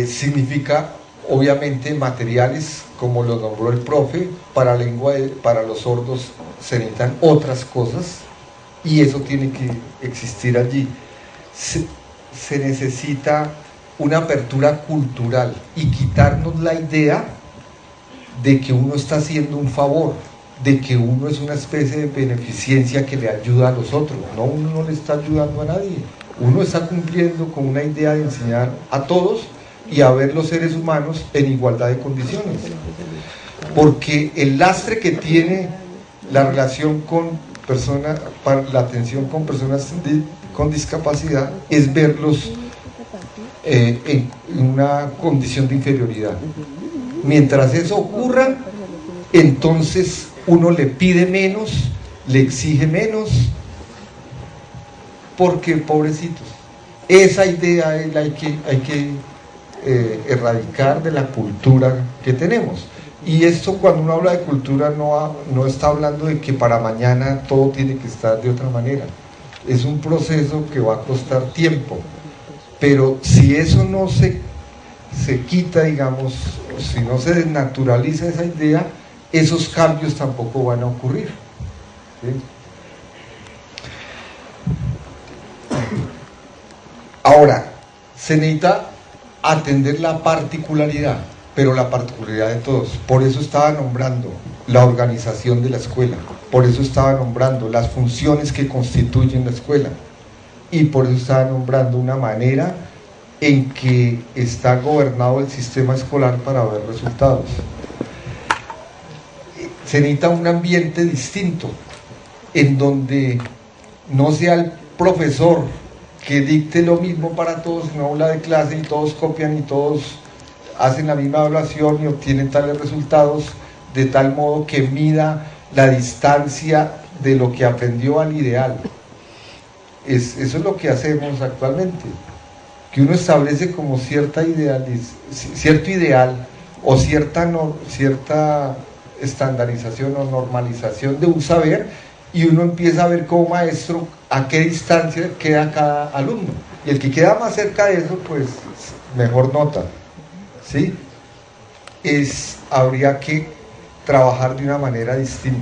Significa, obviamente, materiales, como lo nombró el profe, para los sordos se necesitan otras cosas, y eso tiene que existir allí. Se necesita una apertura cultural y quitarnos la idea de que uno está haciendo un favor, de que uno es una especie de beneficencia que le ayuda a los otros. No, uno no le está ayudando a nadie. Uno está cumpliendo con una idea de enseñar a todos y a ver los seres humanos en igualdad de condiciones. Porque el lastre que tiene la relación con personas, la atención con personas con discapacidad, es verlos en una condición de inferioridad. Mientras eso ocurra, entonces uno le pide menos, le exige menos, porque pobrecitos. Esa idea es la que hay que erradicar de la cultura que tenemos. Y esto, cuando uno habla de cultura, no está hablando de que para mañana todo tiene que estar de otra manera. Es un proceso que va a costar tiempo, pero si eso no se quita, digamos, si no se desnaturaliza esa idea, esos cambios tampoco van a ocurrir, ¿sí? Ahora, se necesita atender la particularidad, pero la particularidad de todos. Por eso estaba nombrando la organización de la escuela, por eso estaba nombrando las funciones que constituyen la escuela, y por eso estaba nombrando una manera en que está gobernado el sistema escolar para ver resultados. Se necesita un ambiente distinto, en donde no sea el profesor que dicte lo mismo para todos en una aula de clase y todos copian y todos hacen la misma evaluación y obtienen tales resultados, de tal modo que mida la distancia de lo que aprendió al ideal. Eso es lo que hacemos actualmente, que uno establece como cierto ideal o cierta estandarización o normalización de un saber, y uno empieza a ver como maestro a qué distancia queda cada alumno, y el que queda más cerca de eso, pues mejor nota, ¿sí? Habría que trabajar de una manera distinta,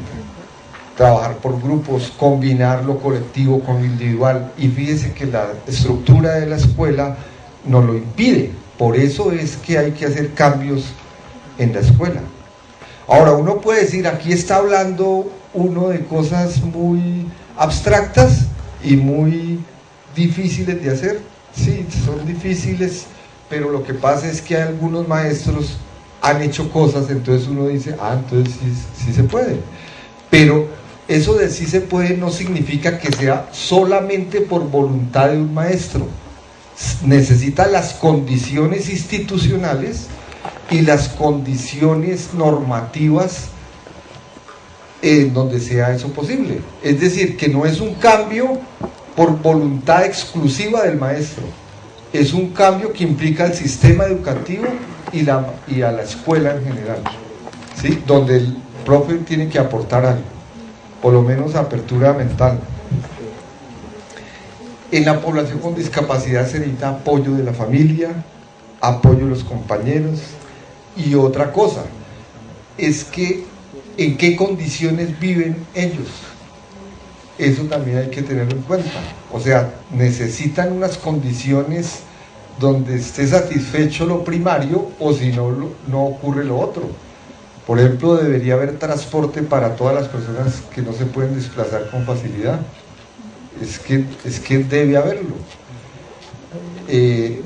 trabajar por grupos, combinar lo colectivo con lo individual, y fíjese que la estructura de la escuela nos lo impide. Por eso es que hay que hacer cambios en la escuela. Ahora, uno puede decir, aquí está hablando uno de cosas muy abstractas y muy difíciles de hacer. Sí, son difíciles, pero lo que pasa es que algunos maestros han hecho cosas, entonces uno dice, entonces sí se puede. Pero eso de sí se puede no significa que sea solamente por voluntad de un maestro. Necesita las condiciones institucionales y las condiciones normativas en donde sea eso posible. Es decir, que no es un cambio por voluntad exclusiva del maestro, es un cambio que implica el sistema educativo y a la escuela en general, ¿sí? Donde el profe tiene que aportar algo, por lo menos apertura mental. En la población con discapacidad se necesita apoyo de la familia, apoyo de los compañeros, y otra cosa es que en qué condiciones viven ellos. Eso también hay que tenerlo en cuenta. O sea, necesitan unas condiciones donde esté satisfecho lo primario, o si no, no ocurre lo otro. Por ejemplo, debería haber transporte para todas las personas que no se pueden desplazar con facilidad. Es que debe haberlo.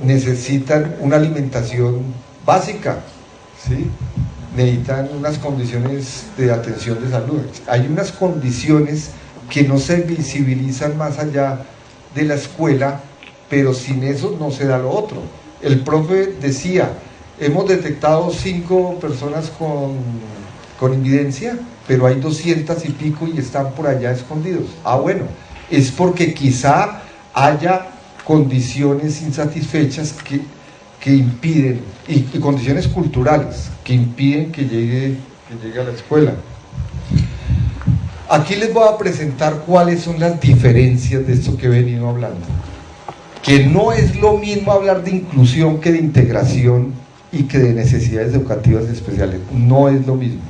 Necesitan una alimentación básica, ¿sí? necesitan unas condiciones de atención de salud. Hay unas condiciones que no se visibilizan más allá de la escuela, pero sin eso no se da lo otro. El profe decía, hemos detectado 5 personas con invidencia, pero hay 200 y pico y están por allá escondidos. Ah, bueno, es porque quizá haya condiciones insatisfechas que impiden, y condiciones culturales que impiden que llegue a la escuela. Aquí les voy a presentar cuáles son las diferencias de esto que he venido hablando, que no es lo mismo hablar de inclusión que de integración y que de necesidades educativas especiales, no es lo mismo.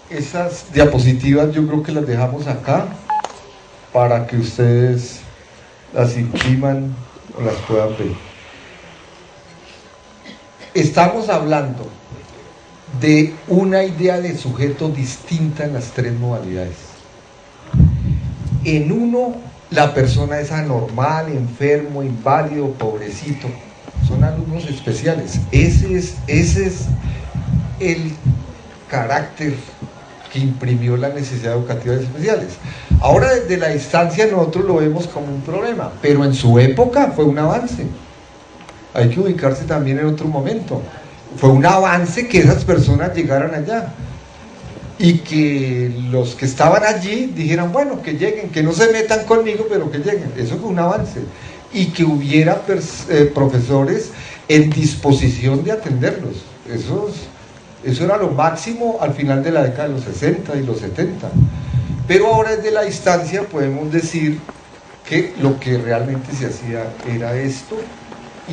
Esas diapositivas yo creo que las dejamos acá para que ustedes las impriman o las puedan ver. Estamos hablando de una idea de sujeto distinta en las 3 modalidades. En uno, la persona es anormal, enfermo, inválido, pobrecito. Son alumnos especiales. Ese es el carácter que imprimió la necesidad educativa de especiales. Ahora desde la distancia nosotros lo vemos como un problema, pero en su época fue un avance. Hay que ubicarse también en otro momento. Fue un avance que esas personas llegaran allá y que los que estaban allí dijeran, bueno, que lleguen, que no se metan conmigo, pero que lleguen. Eso fue un avance. Y que hubiera profesores en disposición de atenderlos. Eso era lo máximo al final de la década de los 60 y los 70. Pero ahora desde la distancia podemos decir que lo que realmente se hacía era esto,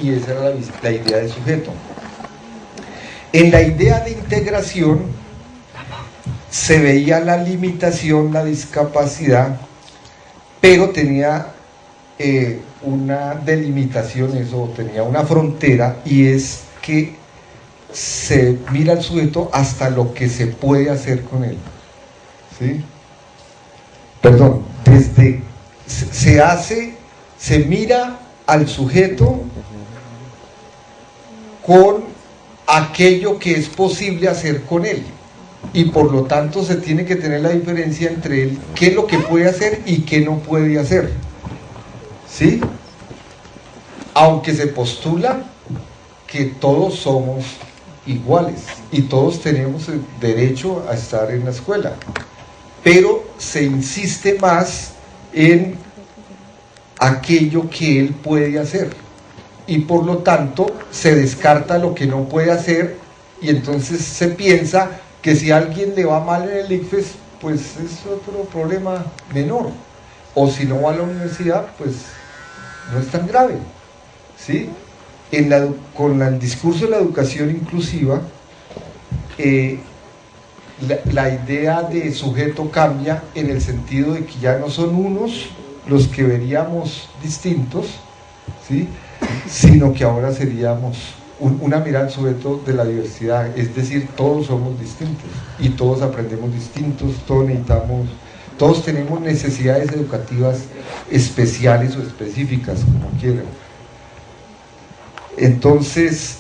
y esa era la idea de sujeto. En la idea de integración se veía la limitación, la discapacidad, pero tenía una delimitación, eso tenía una frontera, y es que se mira al sujeto hasta lo que se puede hacer con él. ¿Sí? Perdón, se mira al sujeto con aquello que es posible hacer con él, y por lo tanto se tiene que tener la diferencia entre él, qué es lo que puede hacer y qué no puede hacer. ¿Sí? Aunque se postula que todos somos iguales y todos tenemos el derecho a estar en la escuela, pero se insiste más en aquello que él puede hacer, y por lo tanto se descarta lo que no puede hacer, y entonces se piensa que si a alguien le va mal en el ICFES, pues es otro problema menor, o si no va a la universidad, pues no es tan grave. ¿Sí? Con el discurso de la educación inclusiva, la idea de sujeto cambia en el sentido de que ya no son unos los que veríamos distintos, ¿sí?, sino que ahora seríamos una mirada al sujeto de la diversidad, es decir, todos somos distintos y todos aprendemos distintos, todos tenemos necesidades educativas especiales o específicas, como quieran. Entonces,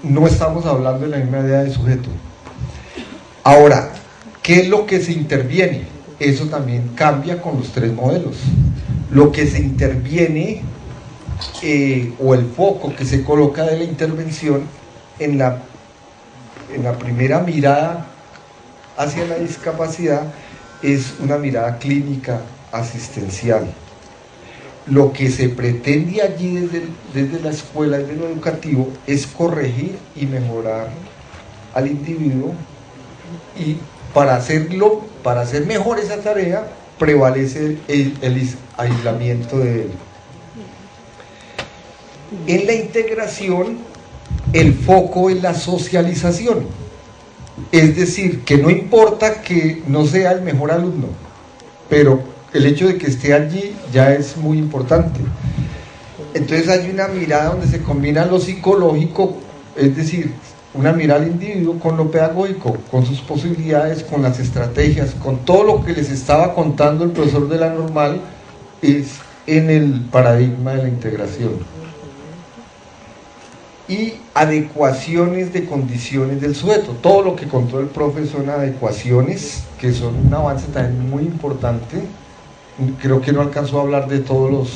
no estamos hablando de la misma idea de sujeto. Ahora, ¿qué es lo que se interviene? Eso también cambia con los 3 modelos. Lo que se interviene, o el foco que se coloca de la intervención en la primera mirada hacia la discapacidad, es una mirada clínica asistencial. Lo que se pretende allí desde la escuela, desde lo educativo, es corregir y mejorar al individuo, y para hacer mejor esa tarea prevalece el aislamiento de él. En la integración, el foco es la socialización, es decir, que no importa que no sea el mejor alumno, pero el hecho de que esté allí ya es muy importante. Entonces hay una mirada donde se combina lo psicológico, es decir, una mirada al individuo con lo pedagógico, con sus posibilidades, con las estrategias, con todo lo que les estaba contando el profesor de la normal, es en el paradigma de la integración y adecuaciones de condiciones del sujeto. Todo lo que contó el profe son adecuaciones, que son un avance también muy importante. Creo que no alcanzó a hablar de todas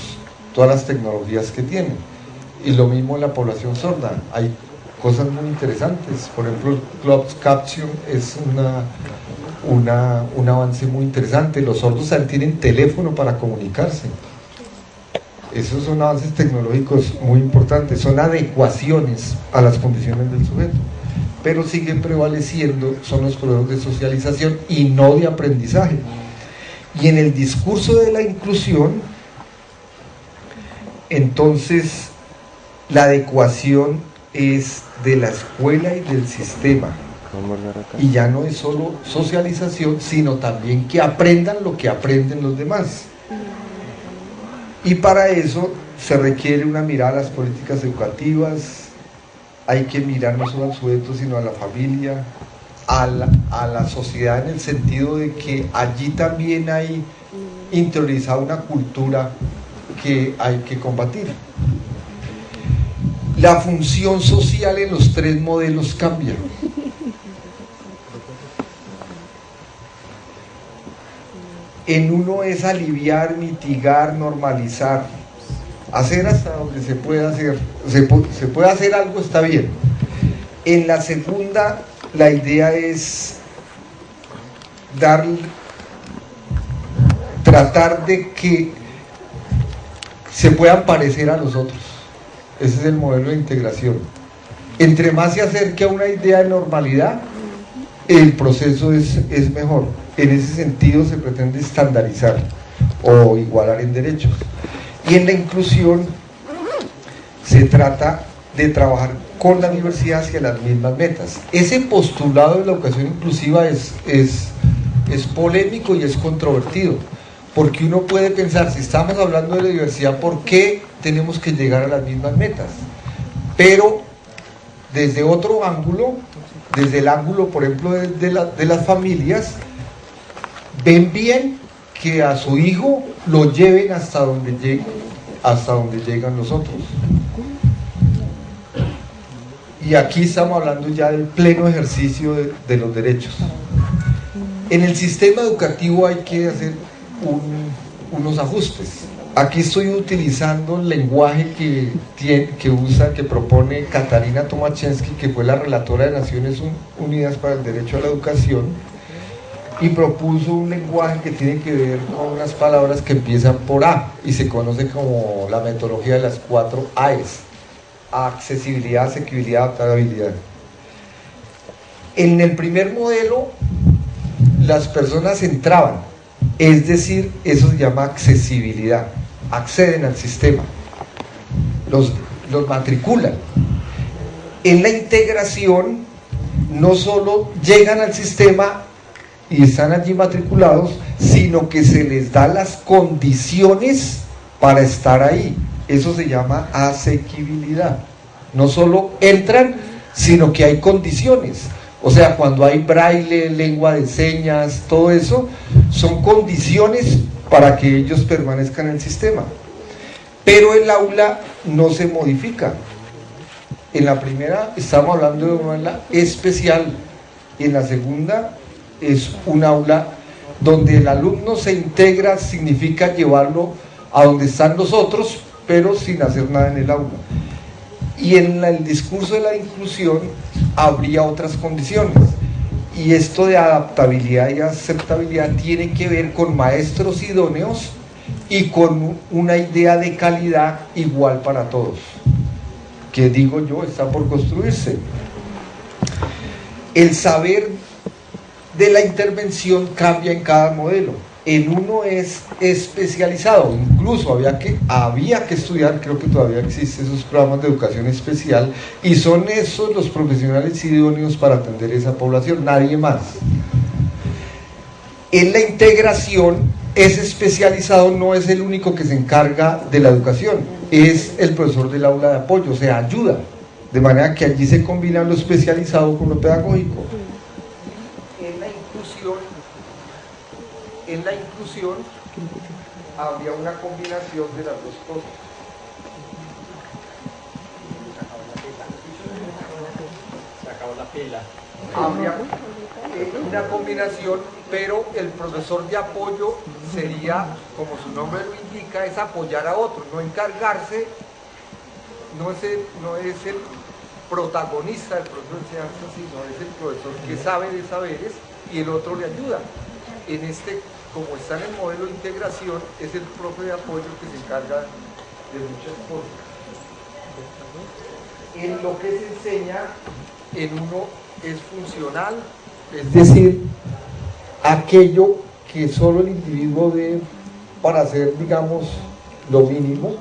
las tecnologías que tiene. Y lo mismo en la población sorda, hay cosas muy interesantes. Por ejemplo, closed caption es un avance muy interesante. Los sordos también tienen teléfono para comunicarse. Esos son avances tecnológicos muy importantes, son adecuaciones a las condiciones del sujeto, pero siguen prevaleciendo, son los procesos de socialización y no de aprendizaje. Y en el discurso de la inclusión, entonces, la adecuación es de la escuela y del sistema, y ya no es solo socialización, sino también que aprendan lo que aprenden los demás. Y para eso se requiere una mirada a las políticas educativas, hay que mirar no solo al sujeto, sino a la familia, a la sociedad, en el sentido de que allí también hay interiorizada una cultura que hay que combatir. La función social en los tres modelos cambia. En uno es aliviar, mitigar, normalizar, hacer hasta donde se puede hacer. Se puede hacer algo, está bien. En la segunda, la idea es tratar de que se puedan parecer a los otros. Ese es el modelo de integración. Entre más se acerque a una idea de normalidad, el proceso es mejor. En ese sentido se pretende estandarizar o igualar en derechos. Y en la inclusión se trata de trabajar con la diversidad hacia las mismas metas. Ese postulado de la educación inclusiva es polémico y es controvertido, porque uno puede pensar, si estamos hablando de la diversidad, ¿por qué tenemos que llegar a las mismas metas? Pero desde otro ángulo, desde el ángulo, por ejemplo, de las familias, ven bien que a su hijo lo lleven hasta donde llegan los otros. Y aquí estamos hablando ya del pleno ejercicio de los derechos. En el sistema educativo hay que hacer unos ajustes. Aquí estoy utilizando el lenguaje que propone Katarina Tomaszewski, que fue la relatora de Naciones Unidas para el Derecho a la Educación, y propuso un lenguaje que tiene que ver con unas palabras que empiezan por A y se conoce como la metodología de las 4 A's: accesibilidad, asequibilidad, adaptabilidad. En el primer modelo, las personas entraban, es decir, eso se llama accesibilidad, acceden al sistema, los matriculan. En la integración, no solo llegan al sistema y están allí matriculados, sino que se les da las condiciones para estar ahí. Eso se llama asequibilidad. No solo entran, sino que hay condiciones. O sea, cuando hay braille, lengua de señas, todo eso, son condiciones para que ellos permanezcan en el sistema. Pero el aula no se modifica. En la primera estamos hablando de una aula especial, y en la segunda es un aula donde el alumno se integra, significa llevarlo a donde están los otros, pero sin hacer nada en el aula. Y en el discurso de la inclusión habría otras condiciones, y esto de adaptabilidad y aceptabilidad tiene que ver con maestros idóneos y con una idea de calidad igual para todos, que digo yo está por construirse. El saber de la intervención cambia en cada modelo. En uno es especializado, incluso había que estudiar, creo que todavía existen esos programas de educación especial, y son esos los profesionales idóneos para atender esa población, nadie más. En la integración, ese especializado no es el único que se encarga de la educación, es el profesor del aula de apoyo, o sea, ayuda, de manera que allí se combina lo especializado con lo pedagógico. En la inclusión habría una combinación de las dos cosas. Se acabó la pila. Habría una combinación, pero el profesor de apoyo sería, como su nombre lo indica, es apoyar a otros, no encargarse, no es el protagonista del proceso de enseñanza, sino es el profesor que sabe de saberes y el otro le ayuda. En este, como está en el modelo de integración, es el profe de apoyo que se encarga de muchas cosas. En lo que se enseña, en uno es funcional, es decir, aquello que solo el individuo debe para hacer, digamos, lo mínimo.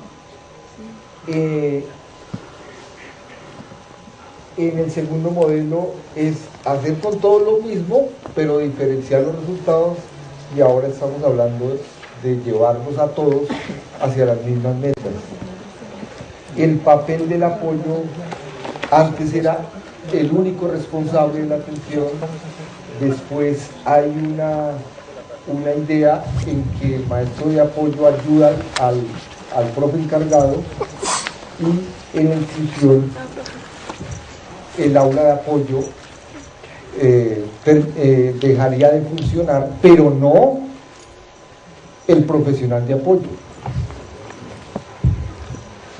En el segundo modelo es hacer con todo lo mismo, pero diferenciar los resultados, y ahora estamos hablando de llevarnos a todos hacia las mismas metas. El papel del apoyo antes era el único responsable de la atención, después hay una idea en que el maestro de apoyo ayuda al profe encargado, y en la institución el aula de apoyo dejaría de funcionar, pero no el profesional de apoyo.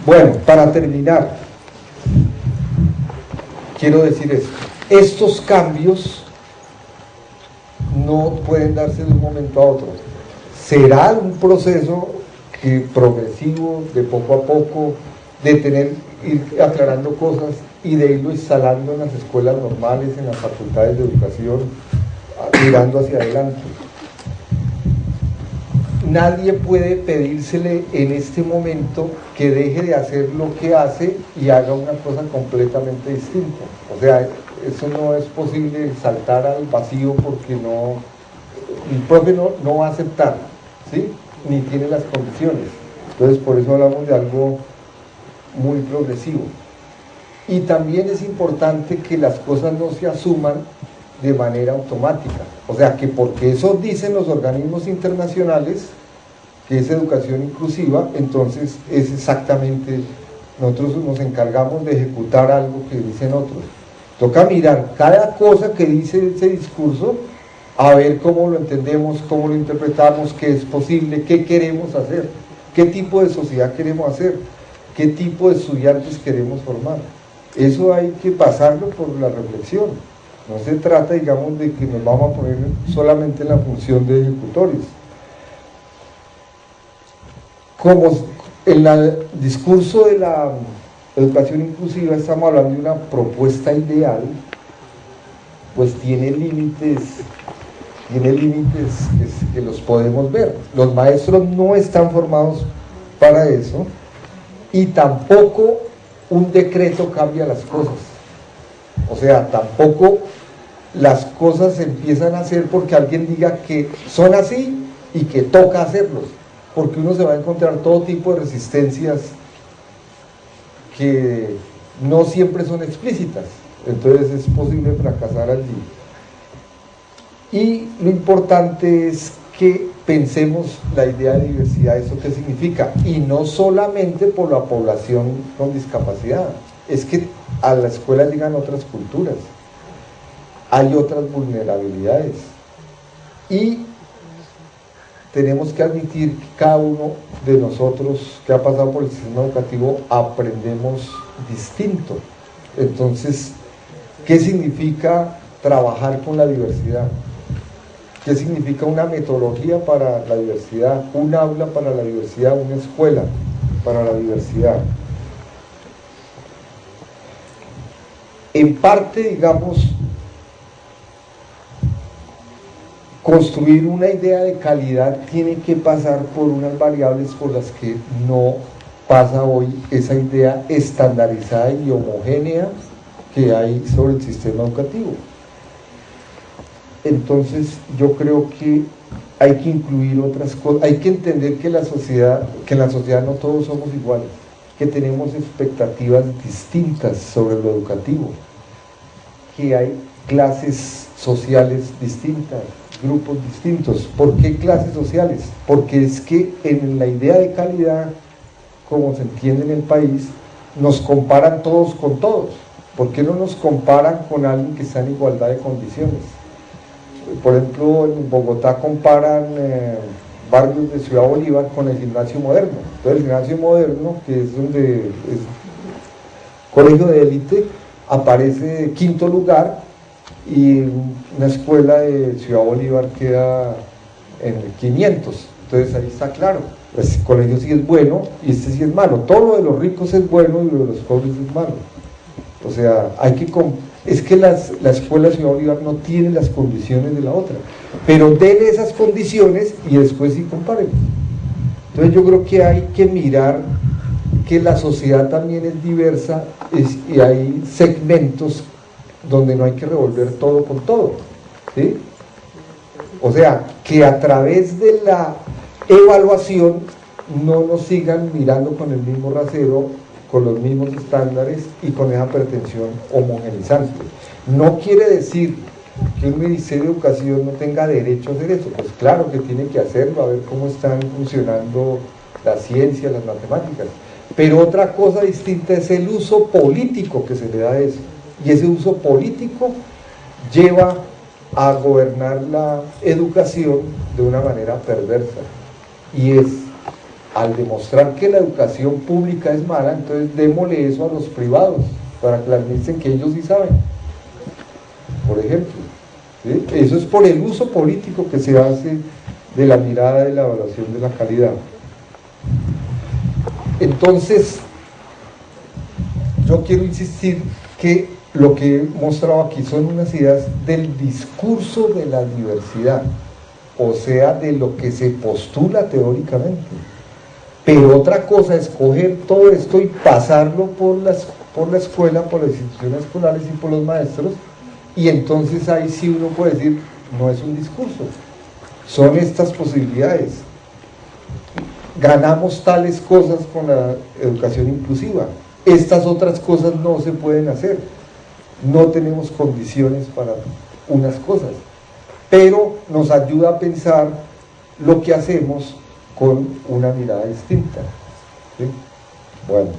Bueno, para terminar, quiero decir esto: estos cambios no pueden darse de un momento a otro. Será un proceso progresivo, de poco a poco, de ir aclarando cosas y de irlo instalando en las escuelas normales, en las facultades de educación, mirando hacia adelante. Nadie puede pedírsele en este momento que deje de hacer lo que hace y haga una cosa completamente distinta. O sea, eso no es posible, saltar al vacío, porque el profe no va a aceptar, ¿sí? Ni tiene las condiciones. Entonces, por eso hablamos de algo muy progresivo. Y también es importante que las cosas no se asuman de manera automática. O sea, que porque eso dicen los organismos internacionales, que es educación inclusiva, entonces es exactamente, nosotros nos encargamos de ejecutar algo que dicen otros. Toca mirar cada cosa que dice ese discurso, a ver cómo lo entendemos, cómo lo interpretamos, qué es posible, qué queremos hacer, qué tipo de sociedad queremos hacer, qué tipo de estudiantes queremos formar. Eso hay que pasarlo por la reflexión. No se trata, digamos, de que nos vamos a poner solamente en la función de ejecutores. Como en el discurso de la educación inclusiva estamos hablando de una propuesta ideal, pues tiene límites que los podemos ver. Los maestros no están formados para eso, y tampoco un decreto cambia las cosas. O sea, tampoco las cosas se empiezan a hacer porque alguien diga que son así y que toca hacerlos, porque uno se va a encontrar todo tipo de resistencias que no siempre son explícitas. Entonces es posible fracasar allí. Y lo importante es que pensemos la idea de diversidad, ¿eso qué significa? Y no solamente por la población con discapacidad, es que a la escuela llegan otras culturas, hay otras vulnerabilidades, y tenemos que admitir que cada uno de nosotros que ha pasado por el sistema educativo aprendemos distinto. Entonces, ¿qué significa trabajar con la diversidad? ¿Qué significa una metodología para la diversidad? Un aula para la diversidad, una escuela para la diversidad. En parte, digamos, construir una idea de calidad tiene que pasar por unas variables por las que no pasa hoy esa idea estandarizada y homogénea que hay sobre el sistema educativo. Entonces yo creo que hay que incluir otras cosas, hay que entender que en la sociedad no todos somos iguales, que tenemos expectativas distintas sobre lo educativo, que hay clases sociales distintas, grupos distintos. ¿Por qué clases sociales? Porque es que en la idea de calidad, como se entiende en el país, nos comparan todos con todos. ¿Por qué no nos comparan con alguien que está en igualdad de condiciones? Por ejemplo, en Bogotá comparan barrios de Ciudad Bolívar con el Gimnasio Moderno. Entonces el Gimnasio Moderno, que es donde es colegio de élite, aparece de quinto lugar, y una escuela de Ciudad Bolívar queda en el 500. Entonces ahí está claro, ese colegio sí es bueno y este sí es malo. Todo lo de los ricos es bueno y lo de los pobres es malo. O sea, es que la escuela de Ciudad Bolívar no tiene las condiciones de la otra, pero denle esas condiciones y después sí comparen. Entonces yo creo que hay que mirar que la sociedad también es diversa y hay segmentos donde no hay que revolver todo con todo, ¿sí? O sea, que a través de la evaluación no nos sigan mirando con el mismo rasero, con los mismos estándares y con esa pretensión homogenizante. No quiere decir que un Ministerio de Educación no tenga derecho a hacer eso, pues claro que tiene que hacerlo, a ver cómo están funcionando las ciencias, las matemáticas, pero otra cosa distinta es el uso político que se le da a eso, y ese uso político lleva a gobernar la educación de una manera perversa, y es al demostrar que la educación pública es mala, entonces démosle eso a los privados para que la administren, que ellos sí saben, por ejemplo, ¿sí? Eso es por el uso político que se hace de la mirada de la evaluación de la calidad. Entonces yo quiero insistir que lo que he mostrado aquí son unas ideas del discurso de la diversidad, o sea, de lo que se postula teóricamente. Pero otra cosa es coger todo esto y pasarlo por la escuela, por las instituciones escolares y por los maestros, y entonces ahí sí uno puede decir, no es un discurso, son estas posibilidades. Ganamos tales cosas con la educación inclusiva, estas otras cosas no se pueden hacer, no tenemos condiciones para unas cosas, pero nos ayuda a pensar lo que hacemos con una mirada distinta, ¿sí? Bueno.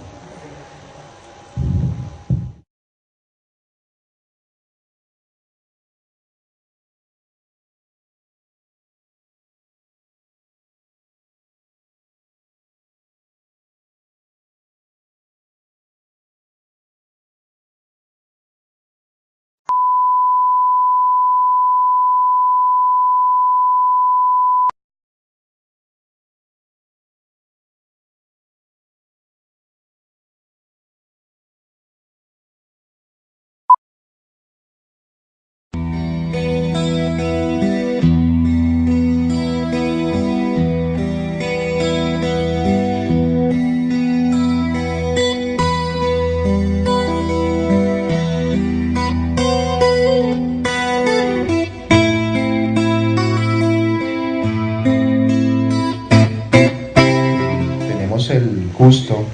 El gusto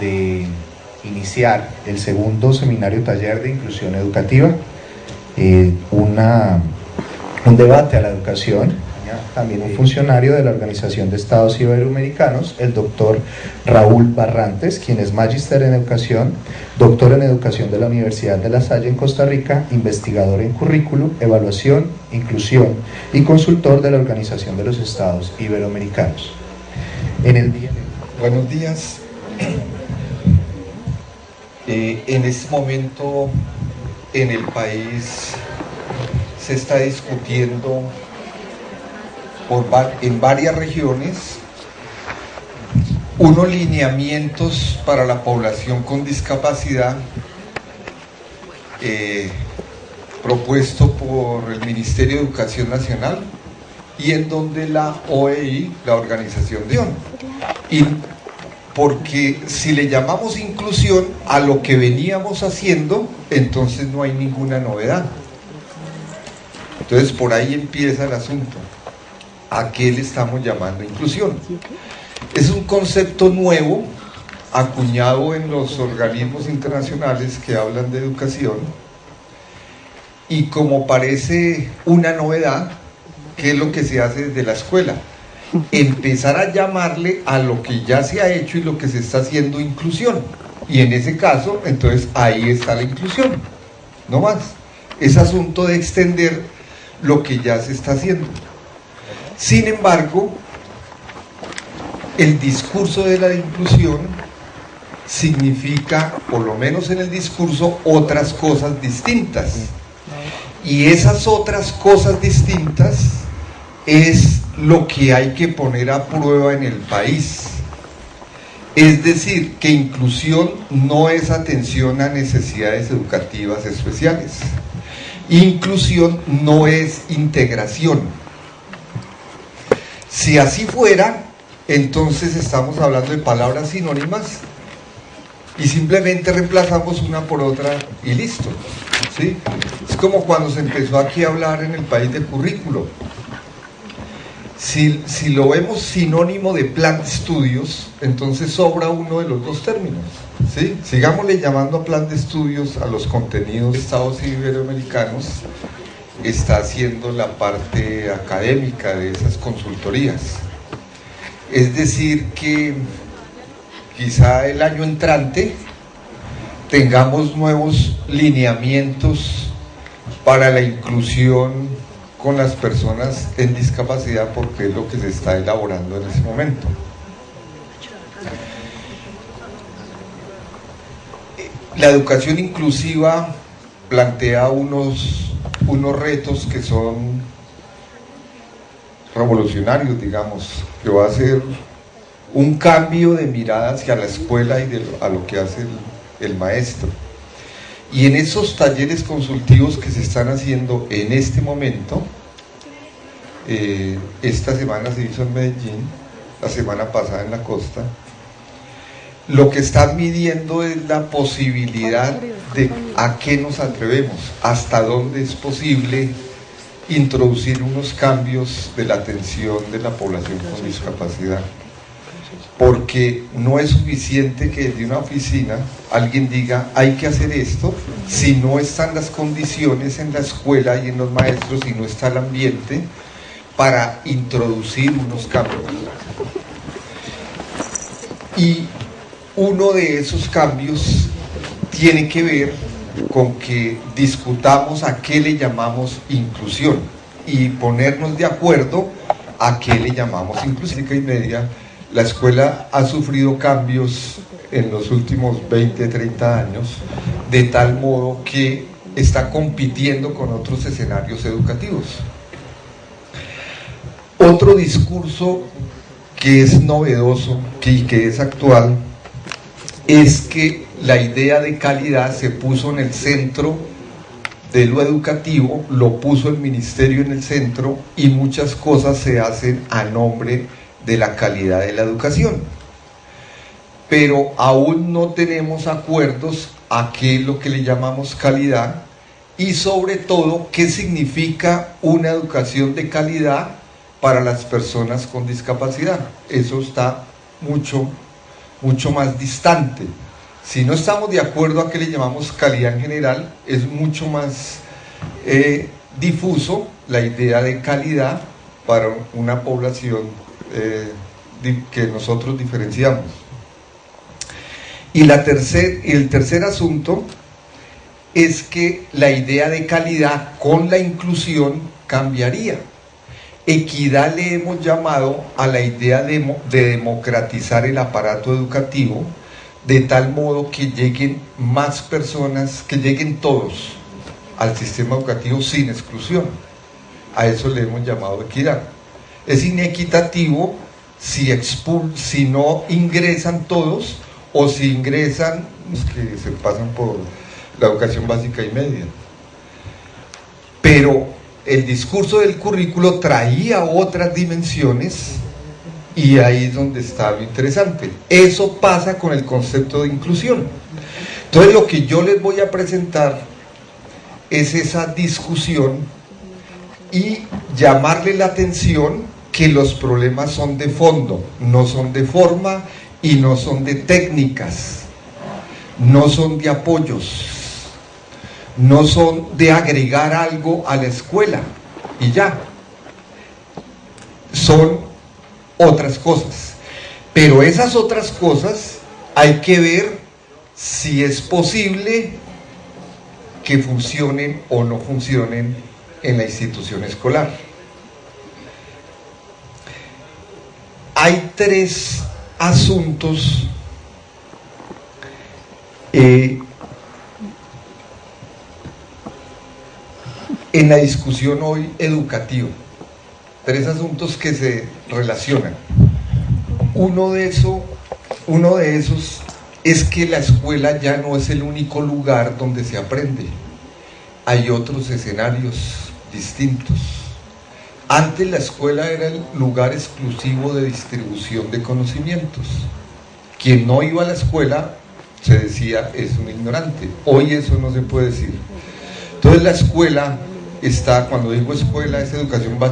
de iniciar el segundo seminario taller de inclusión educativa, un debate a la educación, también un funcionario de la Organización de Estados Iberoamericanos, el doctor Raúl Barrantes, quien es magíster en educación, doctor en educación de la Universidad de La Salle en Costa Rica, investigador en currículum, evaluación, inclusión y consultor de la Organización de los Estados Iberoamericanos. Buenos días. En este momento en el país se está discutiendo en varias regiones unos lineamientos para la población con discapacidad propuesto por el Ministerio de Educación Nacional y en donde la OEI, la Organización de y porque si le llamamos inclusión a lo que veníamos haciendo, entonces no hay ninguna novedad. Entonces por ahí empieza el asunto. ¿A qué le estamos llamando inclusión? Es un concepto nuevo, acuñado en los organismos internacionales que hablan de educación, y como parece una novedad, ¿qué es lo que se hace desde la escuela? Empezar a llamarle a lo que ya se ha hecho y lo que se está haciendo inclusión. Y en ese caso, entonces ahí está la inclusión, no más. Es asunto de extender lo que ya se está haciendo. Sin embargo, el discurso de la inclusión significa, por lo menos en el discurso, otras cosas distintas. Y esas otras cosas distintas es lo que hay que poner a prueba en el país. Es decir, que inclusión no es atención a necesidades educativas especiales. Inclusión no es integración. Si así fuera, entonces estamos hablando de palabras sinónimas y simplemente reemplazamos una por otra y listo, ¿sí? Es como cuando se empezó aquí a hablar en el país de currículo. Si lo vemos sinónimo de plan de estudios, entonces sobra uno de los dos términos, ¿sí? Sigámosle llamando a plan de estudios a los contenidos de Estados iberoamericanos. Está haciendo la parte académica de esas consultorías. Es decir que quizá el año entrante tengamos nuevos lineamientos para la inclusión con las personas en discapacidad, porque es lo que se está elaborando en ese momento. La educación inclusiva plantea unos retos que son revolucionarios, digamos, que va a ser un cambio de mirada hacia la escuela y a lo que hace el maestro. Y en esos talleres consultivos que se están haciendo en este momento, esta semana se hizo en Medellín, la semana pasada en la costa, lo que están midiendo es la posibilidad de a qué nos atrevemos, hasta dónde es posible introducir unos cambios de la atención de la población con discapacidad. Porque no es suficiente que desde una oficina alguien diga hay que hacer esto, si no están las condiciones en la escuela y en los maestros, y no está el ambiente para introducir unos cambios. Y uno de esos cambios tiene que ver con que discutamos a qué le llamamos inclusión y ponernos de acuerdo a qué le llamamos inclusión. Y media, la escuela ha sufrido cambios en los últimos 20, 30 años, de tal modo que está compitiendo con otros escenarios educativos. Otro discurso que es novedoso y que es actual es que la idea de calidad se puso en el centro de lo educativo, lo puso el ministerio en el centro, y muchas cosas se hacen a nombre de la calidad de la educación. Pero aún no tenemos acuerdos a qué es lo que le llamamos calidad, y sobre todo qué significa una educación de calidad para las personas con discapacidad. Eso está mucho más distante. Si no estamos de acuerdo a qué le llamamos calidad en general, es mucho más difuso la idea de calidad para una población que nosotros diferenciamos. Y el tercer asunto es que la idea de calidad con la inclusión cambiaría. Equidad le hemos llamado a la idea de democratizar el aparato educativo, de tal modo que lleguen más personas, que lleguen todos al sistema educativo sin exclusión. A eso le hemos llamado equidad. Es inequitativo si no ingresan todos, o si ingresan los que se pasan por la educación básica y media. Pero el discurso del currículo traía otras dimensiones, y ahí es donde está lo interesante. Eso pasa con el concepto de inclusión. Entonces lo que yo les voy a presentar es esa discusión y llamarle la atención que los problemas son de fondo, no son de forma y no son de técnicas, no son de apoyos, no son de agregar algo a la escuela y ya. son otras cosas. Pero esas otras cosas hay que ver si es posible que funcionen o no funcionen en la institución escolar. Hay tres asuntos en la discusión hoy educativa, tres asuntos que se relacionan. Uno de esos es que la escuela ya no es el único lugar donde se aprende. Hay otros escenarios distintos. Antes la escuela era el lugar exclusivo de distribución de conocimientos. Quien no iba a la escuela se decía es un ignorante. Hoy eso no se puede decir. Entonces la escuela está, cuando digo escuela, es educación básica.